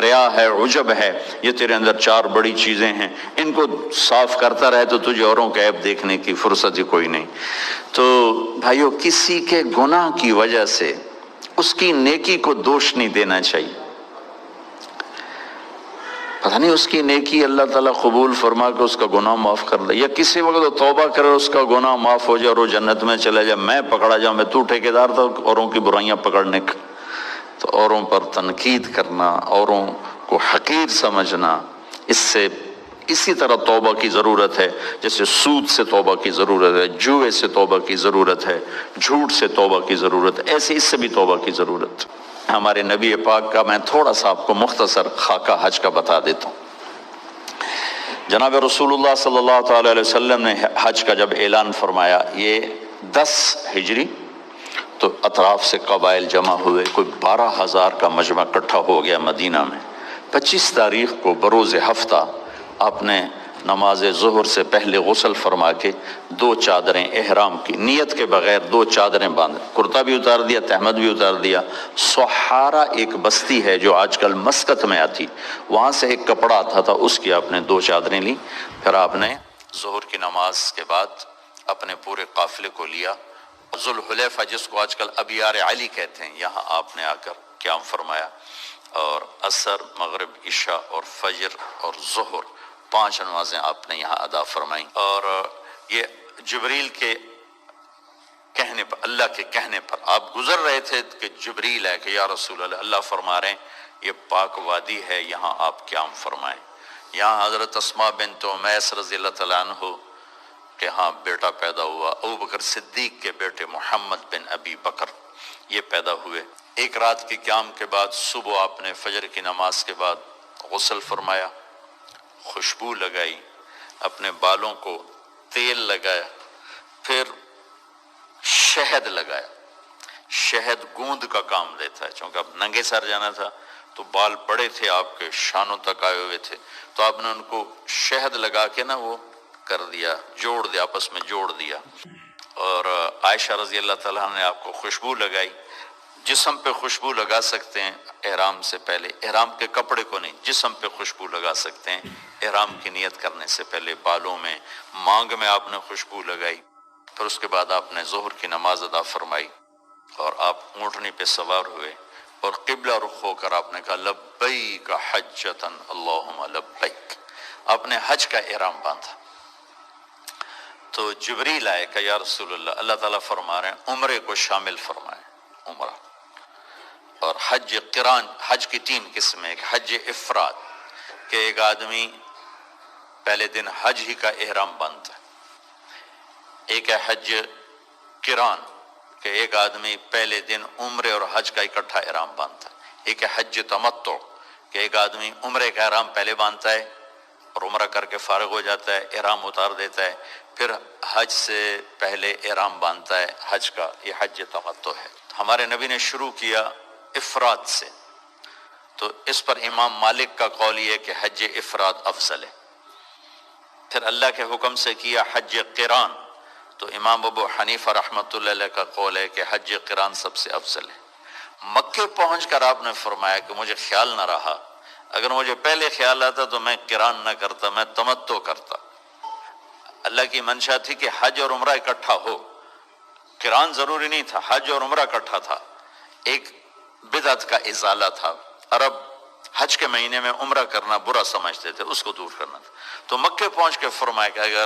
ریا ہے، عجب ہے، یہ تیرے اندر چار بڑی چیزیں ہیں، ان کو صاف کرتا رہے تو تجھے اوروں کے عیب دیکھنے کی فرصت ہی کوئی نہیں۔ تو بھائیو، کسی کے گناہ کی وجہ سے اس کی نیکی کو دوش نہیں دینا چاہیے۔ پتہ نہیں اس کی نیکی اللہ تعالیٰ قبول فرما کے اس کا گناہ معاف کر دے، یا کسی وقت وہ توبہ کرے اس کا گناہ معاف ہو جائے اور وہ جنت میں چلے جائے، میں پکڑا جاؤں، میں تو ٹھیکیدار تھا اوروں کی برائیاں پکڑنے کا۔ تو اوروں پر تنقید کرنا، اوروں کو حقیر سمجھنا، اسی طرح توبہ کی ضرورت ہے، جیسے سود سے توبہ کی ضرورت ہے، جوئے سے توبہ کی ضرورت ہے، جھوٹ سے توبہ کی ضرورت ہے، ایسے اس سے بھی توبہ کی ضرورت ہے۔ ہمارے نبی پاک کا میں تھوڑا سا آپ کو مختصر خاکہ حج کا بتا دیتا ہوں۔ جناب رسول اللہ صلی اللہ تعالی علیہ وسلم نے حج کا جب اعلان فرمایا، یہ 10 ہجری، تو اطراف سے قبائل جمع ہوئے، کوئی 12,000 کا مجمع اکٹھا ہو گیا مدینہ میں۔ 25 تاریخ کو بروز ہفتہ آپ نے نماز ظہر سے پہلے غسل فرما کے 2 چادریں احرام کی نیت کے بغیر 2 چادریں باندھ، کرتا بھی اتار دیا، تہمد بھی اتار دیا۔ سحارا ایک بستی ہے جو آج کل مسقط میں آتی، وہاں سے ایک کپڑا آتا تھا، اس کی آپ نے 2 چادریں لی۔ پھر آپ نے ظہر کی نماز کے بعد اپنے پورے قافلے کو لیا، ذوالحلیفہ جس کو آج کل ابیار علی کہتے ہیں، یہاں آپ نے آ کر قیام فرمایا، اور عصر، مغرب، عشاء اور فجر اور ظہر 5 نمازیں آپ نے یہاں ادا فرمائیں۔ اور یہ جبریل کے کہنے پر، اللہ کے کہنے پر آپ گزر رہے تھے کہ جبریل ہے کہ یا رسول اللہ، اللہ فرما رہے ہیں یہ پاک وادی ہے، یہاں آپ قیام فرمائیں۔ یہاں حضرت اسماء بنت امیس رضی اللہ تعالیٰ عنہ کہ ہاں بیٹا پیدا ہوا، ابو بکر صدیق کے بیٹے محمد بن ابی بکر یہ پیدا ہوئے۔ ایک رات کے قیام کے بعد صبح آپ نے فجر کی نماز کے بعد غسل فرمایا، خوشبو لگائی، اپنے بالوں کو تیل لگایا، پھر شہد لگایا۔ شہد گوند کا کام دیتا ہے، چونکہ اب ننگے سر جانا تھا تو بال بڑے تھے آپ کے، شانوں تک آئے ہوئے تھے، تو آپ نے ان کو شہد لگا کے نا وہ کر دیا، جوڑ دیا، آپس میں جوڑ دیا۔ اور عائشہ رضی اللہ تعالیٰ نے آپ کو خوشبو لگائی۔ جسم پہ خوشبو لگا سکتے ہیں احرام سے پہلے، احرام کے کپڑے کو نہیں، جسم پہ خوشبو لگا سکتے ہیں احرام کی نیت کرنے سے پہلے۔ بالوں میں، مانگ میں آپ نے خوشبو لگائی۔ پھر اس کے بعد آپ نے ظہر کی نماز ادا فرمائی اور آپ اونٹنی پہ سوار ہوئے اور قبلہ رخ ہو کر آپ نے کہا لبیک حجۃ اللہم لبیک، آپ نے حج کا احرام باندھا۔ تو جبریل آئے کہ یا رسول اللہ، اللہ تعالیٰ فرما رہے ہیں عمرے کو شامل فرمائے، عمرہ اور حج قران۔ حج کی 3 قسمیں، ایک حج افراد کہ ایک آدمی پہلے دن حج ہی کا احرام باندھتا ہے، ایک ہے حج قران کہ ایک آدمی پہلے دن عمرے اور حج کا اکٹھا احرام باندھتا ہے، ایک ہے حج تمتع کہ ایک آدمی عمرے کا احرام پہلے باندھتا ہے اور عمرہ کر کے فارغ ہو جاتا ہے، احرام اتار دیتا ہے، پھر حج سے پہلے احرام باندھتا ہے حج کا، یہ حج تمتع ہے۔ ہمارے نبی نے شروع کیا افراد سے، تو اس پر امام مالک کا قول یہ ہے کہ حج افراد افضل ہے۔ پھر اللہ کے حکم سے کیا حج قران، تو امام ابو حنیفہ رحمۃ اللہ علیہ کا قول ہے کہ حج قران سب سے افضل ہے۔ مکے پہنچ کر آپ نے فرمایا کہ مجھے خیال نہ رہا، اگر مجھے پہلے خیال آتا تو میں قران نہ کرتا، میں تمتع کرتا۔ اللہ کی منشا تھی کہ حج اور عمرہ اکٹھا ہو، قران ضروری نہیں تھا، حج اور عمرہ اکٹھا تھا۔ ایک بدعت کا ازالہ تھا، عرب حج کے مہینے میں عمرہ کرنا برا سمجھتے تھے، اس کو دور کرنا تھا۔ تو مکے پہنچ کے فرمایا کہ اگر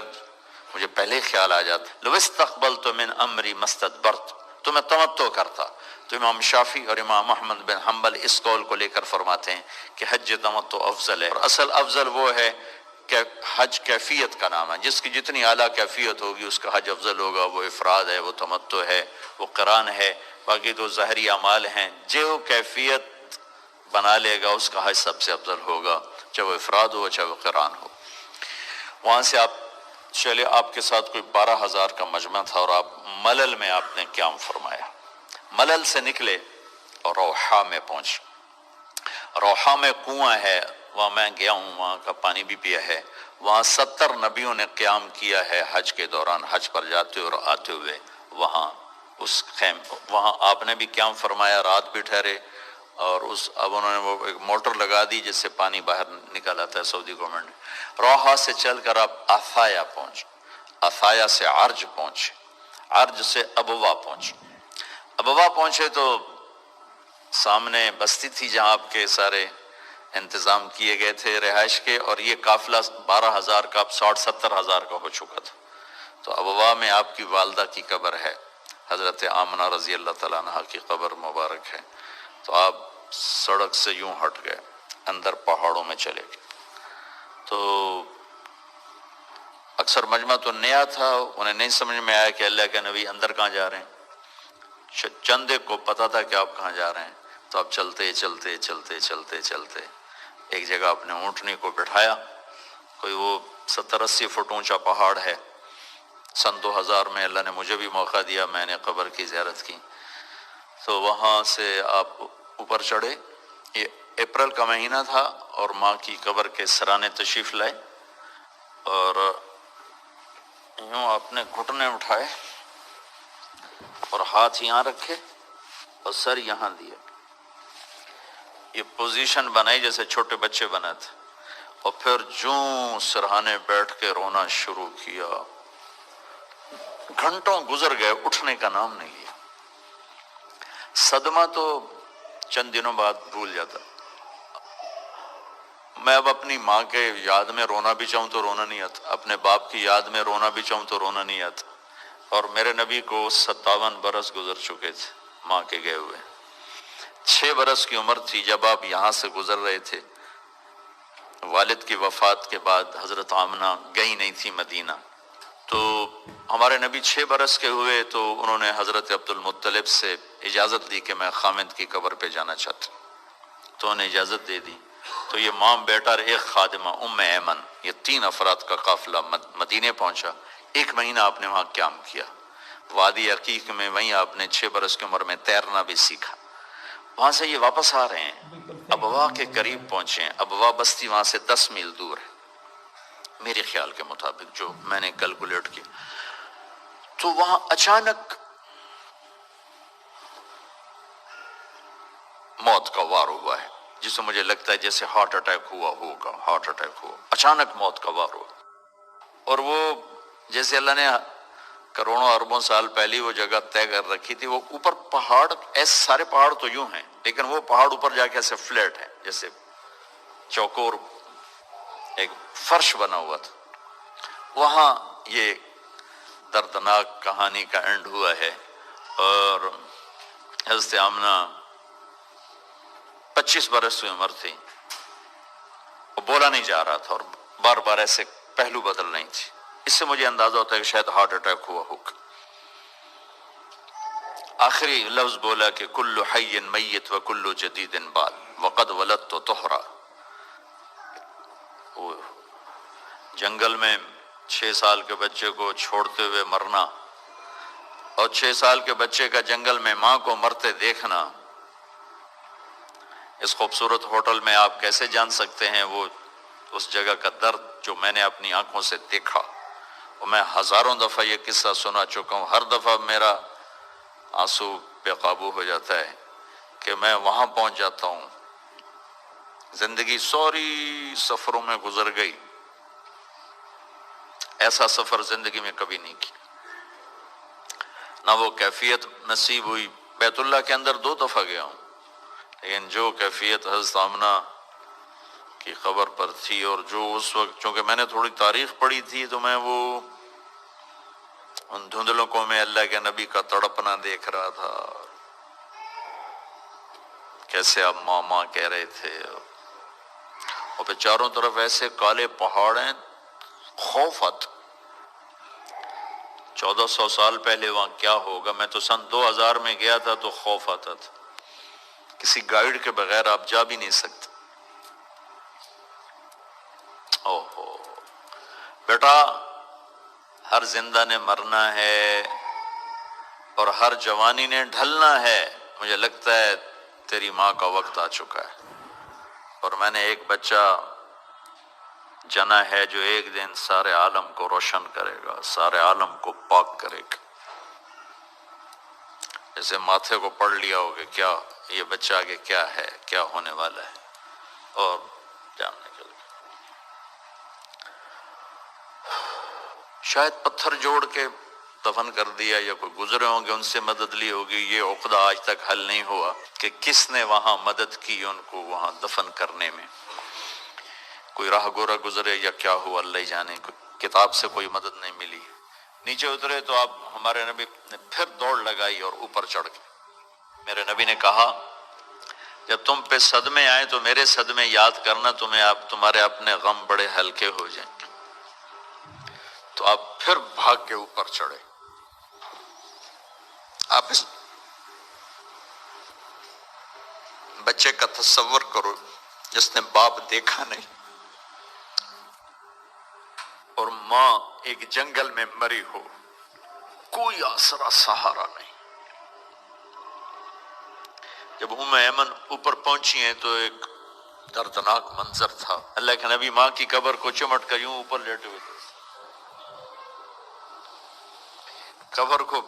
مجھے پہلے خیال آ جاتا لو استقبلت من امری مستدبرت، تو میں تمتع کرتا۔ تو امام شافعی اور امام احمد بن حنبل اس قول کو لے کر فرماتے ہیں کہ حج تمتع افضل ہے، اور اصل افضل وہ ہے کہ حج کیفیت کا نام ہے، جس کی جتنی اعلیٰ کیفیت ہوگی اس کا حج افضل ہوگا۔ وہ افراد ہے، وہ تمتع ہے، وہ قران ہے، باقی تو ظاہری اعمال ہیں، جو کیفیت بنا لے گا اس کا حج سب سے افضل ہوگا، چاہے وہ افراد ہو چاہے وہ قران ہو۔ وہاں سے آپ چلے، آپ کے ساتھ کوئی 12,000 کا مجمع تھا اور آپ ملل میں آپ نے قیام فرمایا۔ ملل سے نکلے اور روحا میں پہنچے۔ روحا میں کنواں ہے، وہاں میں گیا ہوں، وہاں کا پانی بھی پیا ہے۔ وہاں 70 نبیوں نے قیام کیا ہے حج کے دوران، حج پر جاتے اور آتے ہوئے وہاں اس وہاں آپ نے بھی قیام فرمایا، رات بھی ٹھہرے، اور اب انہوں نے وہ ایک موٹر لگا دی جس سے پانی باہر نکل آتا ہے سعودی گورنمنٹ نے۔ روحا سے چل کر آپ آثایا پہنچے، آثایا سے عرج پہنچے، عرج سے ابوا پہنچے۔ ابوا پہنچے تو سامنے بستی تھی جہاں آپ کے سارے انتظام کیے گئے تھے رہائش کے، اور یہ قافلہ 12,000 کا اب 60-70,000 کا ہو چکا تھا۔ تو ابوا میں آپ کی والدہ کی قبر ہے، حضرت آمنہ رضی اللہ تعالیٰ عنہ کی قبر مبارک ہے۔ تو آپ سڑک سے یوں ہٹ گئے، اندر پہاڑوں میں چلے گئے۔ تو اکثر مجمع تو نیا تھا، انہیں نہیں سمجھ میں آیا کہ اللہ کے نبی اندر کہاں جا رہے ہیں۔ چند ایک کو پتا تھا کہ آپ کہاں جا رہے ہیں، تو آپ چلتے چلتے چلتے چلتے چلتے ایک جگہ اپنے اونٹنی کو بٹھایا۔ کوئی وہ 70-80 فٹ اونچا پہاڑ ہے۔ سن 2000 میں اللہ نے مجھے بھی موقع دیا، میں نے قبر کی زیارت کی۔ تو وہاں سے آپ اوپر چڑھے، یہ اپریل کا مہینہ تھا، اور ماں کی قبر کے سرانے تشریف لائے، اور یوں آپ نے گھٹنے اٹھائے اور ہاتھ یہاں رکھے اور سر یہاں دیا۔ یہ پوزیشن بنائی جیسے چھوٹے بچے بنا تھے، اور پھر جوں سرہانے بیٹھ کے رونا شروع کیا۔ گھنٹوں گزر گئے، اٹھنے کا نام نہیں لیا۔ صدمہ تو چند دنوں بعد بھول جاتا۔ میں اب اپنی ماں کے یاد میں رونا بھی چاہوں تو رونا نہیں آتا، اپنے باپ کی یاد میں رونا بھی چاہوں تو رونا نہیں آتا۔ اور میرے نبی کو 57 برس گزر چکے تھے ماں کے گئے ہوئے۔ 6 برس کی عمر تھی جب آپ یہاں سے گزر رہے تھے۔ والد کی وفات کے بعد حضرت آمنہ گئی نہیں تھی مدینہ، تو ہمارے نبی 6 برس کے ہوئے تو انہوں نے حضرت عبد المطلب سے اجازت لی کہ میں خامد کی قبر پہ جانا چاہتا ہوں، تو انہیں اجازت دے دی۔ تو یہ ماں بیٹا اور ایک خادمہ ام ایمن، یہ 3 افراد کا قافلہ مدینے پہنچا۔ 1 مہینہ آپ نے وہاں قیام کیا، وادی عقیق میں، وہیں آپ نے 6 برس کی عمر میں تیرنا بھی سیکھا۔ وہاں سے یہ واپس آ رہے ہیں، ابوا کے قریب پہنچے ہیں۔ ابوا بستی وہاں سے 10 میل دور ہے میرے خیال کے مطابق، جو میں نے کیلکولیٹ کیا۔ تو وہاں اچانک موت کا وار ہوا ہے، جسے مجھے لگتا ہے جیسے ہارٹ اٹیک ہوا ہوگا، ہارٹ اٹیک ہوا، اچانک موت کا وار ہوا۔ اور وہ جیسے اللہ نے کروڑوں اربوں سال پہلی وہ جگہ طے کر رکھی تھی، وہ اوپر پہاڑ، ایسے سارے پہاڑ تو یوں ہیں، لیکن وہ پہاڑ اوپر جا کے ایسے فلیٹ ہے، جیسے چوکور ایک فرش بنا ہوا تھا۔ وہاں یہ دردناک کہانی کا اینڈ ہوا ہے، اور حضرت آمنہ 25 برس کی عمر تھی، وہ بولا نہیں جا رہا تھا، اور بار بار ایسے پہلو بدل رہی تھی۔ اس سے مجھے اندازہ ہوتا ہے کہ شاید ہارٹ اٹیک ہوا ہوگا۔ آخری لفظ بولا کہ کل حی میت و کل جدید بال وقد ولدت طہرا۔ وہ جنگل میں 6 سال کے بچے کو چھوڑتے ہوئے مرنا، اور 6 سال کے بچے کا جنگل میں ماں کو مرتے دیکھنا، اس خوبصورت ہوٹل میں آپ کیسے جان سکتے ہیں وہ اس جگہ کا درد جو میں نے اپنی آنکھوں سے دیکھا۔ اور میں ہزاروں دفعہ یہ قصہ سنا چکا ہوں، ہر دفعہ میرا آنسو بے قابو ہو جاتا ہے کہ میں وہاں پہنچ جاتا ہوں۔ زندگی سوری سفروں میں گزر گئی، ایسا سفر زندگی میں کبھی نہیں کیا، نہ وہ کیفیت نصیب ہوئی۔ بیت اللہ کے اندر 2 دفعہ گیا ہوں، لیکن جو کیفیت حضرت آمنہ کی قبر پر تھی، اور جو اس وقت، چونکہ میں نے تھوڑی تاریخ پڑھی تھی تو میں وہ ان دھندلوں کو میں اللہ کے نبی کا تڑپنا دیکھ رہا تھا، کیسے آپ ماں ماں کہہ رہے تھے، اور پھر چاروں طرف ایسے کالے پہاڑ ہیں، خوف آتا۔ 1400 سال پہلے وہاں کیا ہوگا، میں تو سن 2000 میں گیا تھا تو خوف آتا تھا، کسی گائیڈ کے بغیر آپ جا بھی نہیں سکتے۔ اوہو بیٹا، ہر زندہ نے مرنا ہے اور ہر جوانی نے ڈھلنا ہے۔ مجھے لگتا ہے تیری ماں کا وقت آ چکا ہے، اور میں نے ایک بچہ جنا ہے جو ایک دن سارے عالم کو روشن کرے گا، سارے عالم کو پاک کرے گا۔ جیسے ماتھے کو پڑھ لیا ہو کہ کیا یہ بچہ آگے کیا ہے، کیا ہونے والا ہے، اور جاننے کے لیے شاید پتھر جوڑ کے دفن کر دیا، یا کوئی گزرے ہوں گے ان سے مدد لی ہوگی۔ یہ عقدہ آج تک حل نہیں ہوا کہ کس نے وہاں مدد کی ان کو وہاں دفن کرنے میں، کوئی راہ گورا گزرے یا کیا ہوا اللہ ہی جانے۔ کتاب سے کوئی مدد نہیں ملی۔ نیچے اترے تو آپ ہمارے نبی نے پھر دوڑ لگائی اور اوپر چڑھ گئے۔ میرے نبی نے کہا جب تم پہ صدمے آئے تو میرے صدمے یاد کرنا، تمہارے اپنے غم بڑے ہلکے ہو جائیں۔ تو آپ پھر بھاگ کے اوپر چڑھے۔ آپ اس بچے کا تصور کرو جس نے باپ دیکھا نہیں، اور ماں ایک جنگل میں مری ہو، کوئی آسرا سہارا نہیں۔ جب ام ایمن اوپر پہنچی ہیں تو ایک دردناک منظر تھا۔ اللہ کے نبی ماں کی قبر کو چمٹ کر یوں اوپر لیٹے ہوئے تھے، قبر کو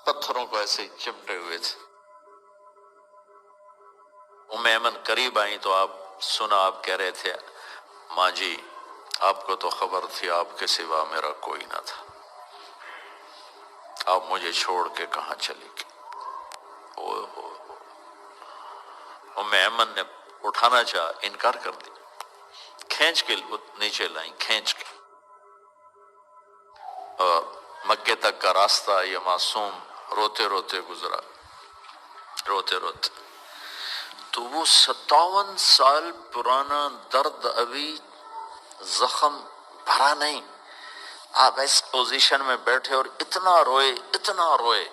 پتھروں کو ایسے چمٹے ہوئے تھے۔ ام ایمن قریب آئیں تو آپ سنا، آپ کہہ رہے تھے ماں جی آپ کو تو خبر تھی آپ کے سوا میرا کوئی نہ تھا، آپ مجھے چھوڑ کے کہاں چلی گئی۔ اوہ اوہ۔ ام ایمن نے اٹھانا چاہا، انکار کر دیا، کھینچ کے نیچے لائیں، کھینچ کے، اور مکے تک کا راستہ یہ معصوم روتے روتے گزرا، روتے روتے۔ تو وہ 57 سال پرانا درد ابھی زخم بھرا نہیں۔ آپ اس پوزیشن میں بیٹھے اور اتنا روئے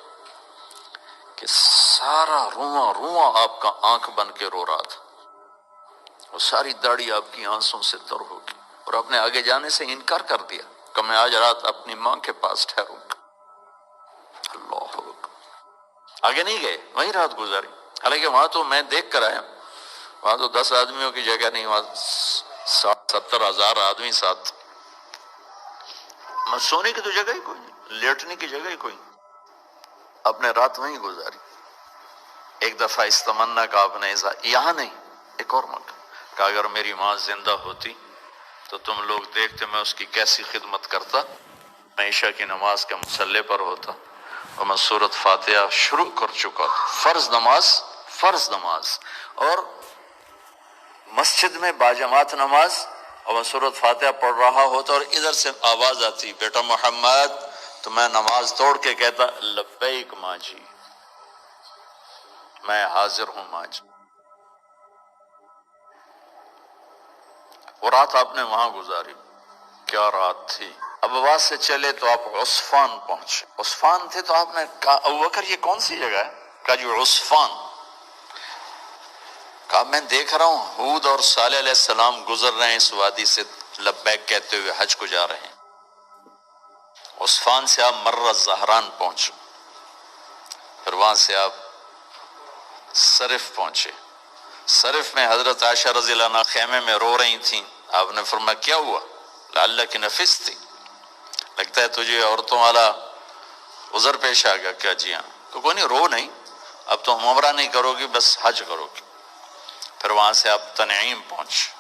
کہ سارا رواں رواں آپ کا آنکھ بن کے رو رہا تھا، اور ساری داڑھی آپ کی آنسوں سے تر ہو گئی، اور آپ نے آگے جانے سے انکار کر دیا کہ میں آج رات اپنی ماں کے پاس ٹھہروں گا۔ اللہ اکبر۔ آگے نہیں گئے، وہیں رات گزاری۔ حالانکہ وہاں تو میں دیکھ کر آیا، وہاں تو 10 آدمیوں کی جگہ نہیں، وہاں 60-70 ہزار آدمی ساتھ۔ سونے کی تو جگہ ہی کوئی نہیں، لیٹنے کی جگہ ہی کوئی نہیں۔ آپ نے رات وہیں گزاری۔ ایک دفعہ اس تمنا کا آپ نے یہاں نہیں، ایک اور موقع کہ اگر میری ماں زندہ ہوتی تو تم لوگ دیکھتے میں اس کی کیسی خدمت کرتا۔ میں عشاء کی نماز کے مصلی پر ہوتا اور میں سورۃ فاتحہ شروع کر چکا تھا، فرض نماز، اور مسجد میں باجماعت نماز، اور میں سورۃ فاتحہ پڑھ رہا ہوتا، اور ادھر سے آواز آتی بیٹا محمد، تو میں نماز توڑ کے کہتا لبیک ماں جی، میں حاضر ہوں ماں جی۔ وہ رات آپ نے وہاں گزاری، کیا رات تھی۔ اب وہاں سے چلے تو آپ عصفان پہنچے۔ عصفان تھے تو آپ نے کہا ابوبکر یہ کون سی جگہ ہے؟ کہا جی عصفان۔ کہا میں دیکھ رہا ہوں ہود اور صالح علیہ السلام گزر رہے ہیں اس وادی سے، لبیک کہتے ہوئے حج کو جا رہے ہیں۔ عصفان سے آپ مرہ الزہران پہنچے، پھر وہاں سے آپ صرف پہنچے۔ صرف میں حضرت عائشہ رضی اللہ عنہا خیمے میں رو رہی تھیں۔ آپ نے فرمایا کیا ہوا؟ لعلک نفستی، لگتا ہے تجھے عورتوں والا عذر پیش آ گیا کیا؟ جی ہاں۔ تو کوئی نہیں، رو نہیں، اب تو عمرہ نہیں کرو گی، بس حج کرو گی۔ پھر وہاں سے آپ تنعیم پہنچے۔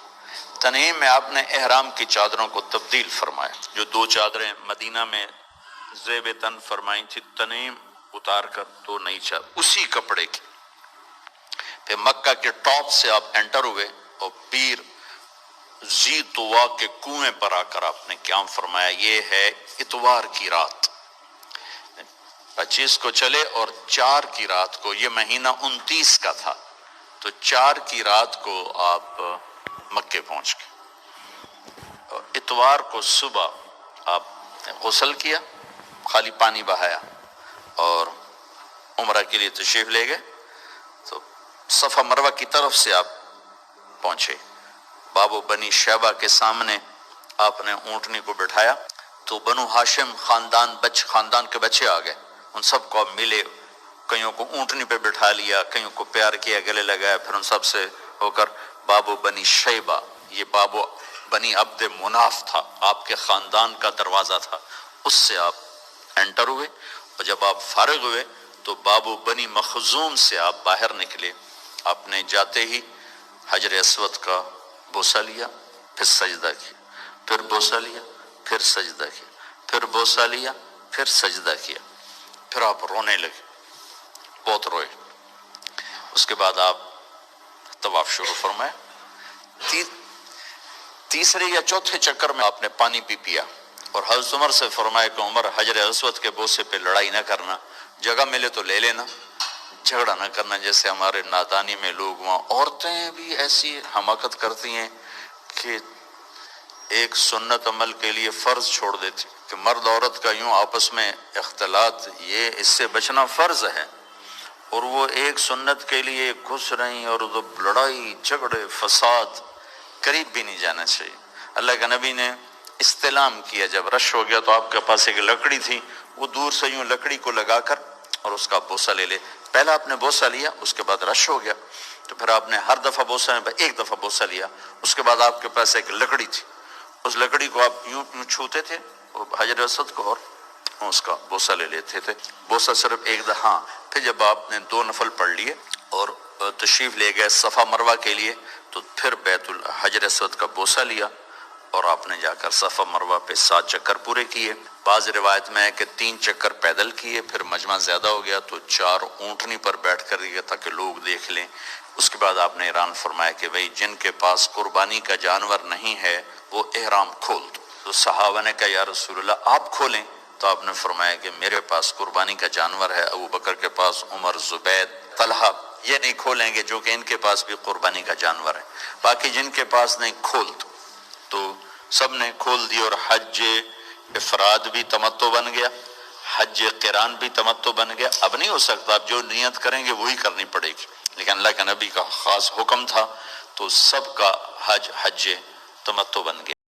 تنعیم میں آپ نے احرام کی چادروں کو تبدیل فرمایا، جو 2 چادریں مدینہ میں زیب تن فرمائی تھی، تنعیم اتار کر 2 نئی چادر اسی کپڑے کی۔ پھر مکہ کے ٹاپ سے آپ انٹر ہوئے اور پیر زی طوا کے کنویں پر آ کر آپ نے قیام فرمایا۔ یہ ہے اتوار کی رات، 25 کو چلے اور 4 کی رات کو، یہ مہینہ 29 کا تھا، تو 4 کی رات کو آپ مکے پہنچ گئے۔ اور اتوار کو صبح آپ نے غسل کیا، خالی پانی بہایا اور عمرہ کے لیے تشریف لے گئے، تو صفا مروہ کی طرف سے آپ پہنچے۔ بابو بنی شیبہ کے سامنے آپ نے اونٹنی کو بٹھایا، تو بنو ہاشم خاندان کے بچے آ گئے، ان سب کو آپ ملے، کئیوں کو اونٹنی پہ بٹھا لیا، کئیوں کو پیار کیا، گلے لگایا، پھر ان سب سے ہو کر بابو بنی شیبہ، یہ بابو بنی عبد مناف تھا، آپ کے خاندان کا دروازہ تھا، اس سے آپ انٹر ہوئے، اور جب آپ فارغ ہوئے تو بابو بنی مخزوم سے آپ باہر نکلے۔ آپ نے جاتے ہی حجر اسود کا بوسہ لیا، پھر سجدہ کیا، پھر بوسہ لیا، پھر سجدہ کیا، پھر بوسہ لیا، پھر سجدہ کیا، پھر آپ رونے لگے، بہت روئے۔ اس کے بعد آپ طواف شروع فرمایا۔ تیسرے یا چوتھے چکر میں آپ نے پانی بھی پیا، اور حضرت عمر سے فرمایا کہ عمر، حجر اسود کے بوسے پہ لڑائی نہ کرنا، جگہ ملے تو لے لینا، جھگڑا نہ کرنا، جیسے ہمارے نادانی میں لوگ وہاں عورتیں بھی ایسی حماقت کرتی ہیں کہ ایک سنت عمل کے لیے فرض چھوڑ دیتی کہ مرد عورت کا یوں آپس میں اختلاط، یہ اس سے بچنا فرض ہے، اور وہ ایک سنت کے لیے گھس رہی، اور لڑائی جھگڑے فساد، قریب بھی نہیں جانا چاہیے۔ اللہ کے نبی نے استلام کیا، جب رش ہو گیا تو آپ کے پاس ایک لکڑی تھی، وہ دور سے یوں لکڑی کو لگا کر اور اس کا بوسہ لے لے۔ پہلا آپ نے بوسہ لیا، اس کے بعد رش ہو گیا، تو پھر آپ نے ہر دفعہ بوسہ ایک دفعہ بوسہ لیا، اس کے بعد آپ کے پاس ایک لکڑی تھی، اس لکڑی کو آپ یوں یوں چھوتے تھے حجر اسود کو، اور اس کا بوسہ لے لیتے تھے۔ بوسہ صرف ایک دفعہ، پھر جب آپ نے 2 نفل پڑھ لیے اور تشریف لے گئے صفا مروہ کے لیے، تو پھر بیت الحجر اسود کا بوسہ لیا، اور آپ نے جا کر صفا مروہ پہ 7 چکر پورے کیے۔ بعض روایت میں ہے کہ 3 چکر پیدل کیے، پھر مجمع زیادہ ہو گیا تو 4 اونٹنی پر بیٹھ کر کیے تاکہ لوگ دیکھ لیں۔ اس کے بعد آپ نے اعلان فرمایا کہ بھئی جن کے پاس قربانی کا جانور نہیں ہے وہ احرام کھول دو۔ تو صحابہ نے کہا یا رسول اللہ آپ کھولیں، تو آپ نے فرمایا کہ میرے پاس قربانی کا جانور ہے، ابو بکر کے پاس، عمر، زبید، طلحہ یہ نہیں کھولیں گے جو کہ ان کے پاس بھی قربانی کا جانور ہے، باقی جن کے پاس نہیں کھول دو۔ تو سب نے کھول دی، اور حج افراد بھی تمتع بن گیا، حج قران بھی تمتع بن گیا۔ اب نہیں ہو سکتا، اب جو نیت کریں گے وہی کرنی پڑے گی، لیکن اللہ کے نبی کا خاص حکم تھا تو سب کا حج تمتع بن گیا۔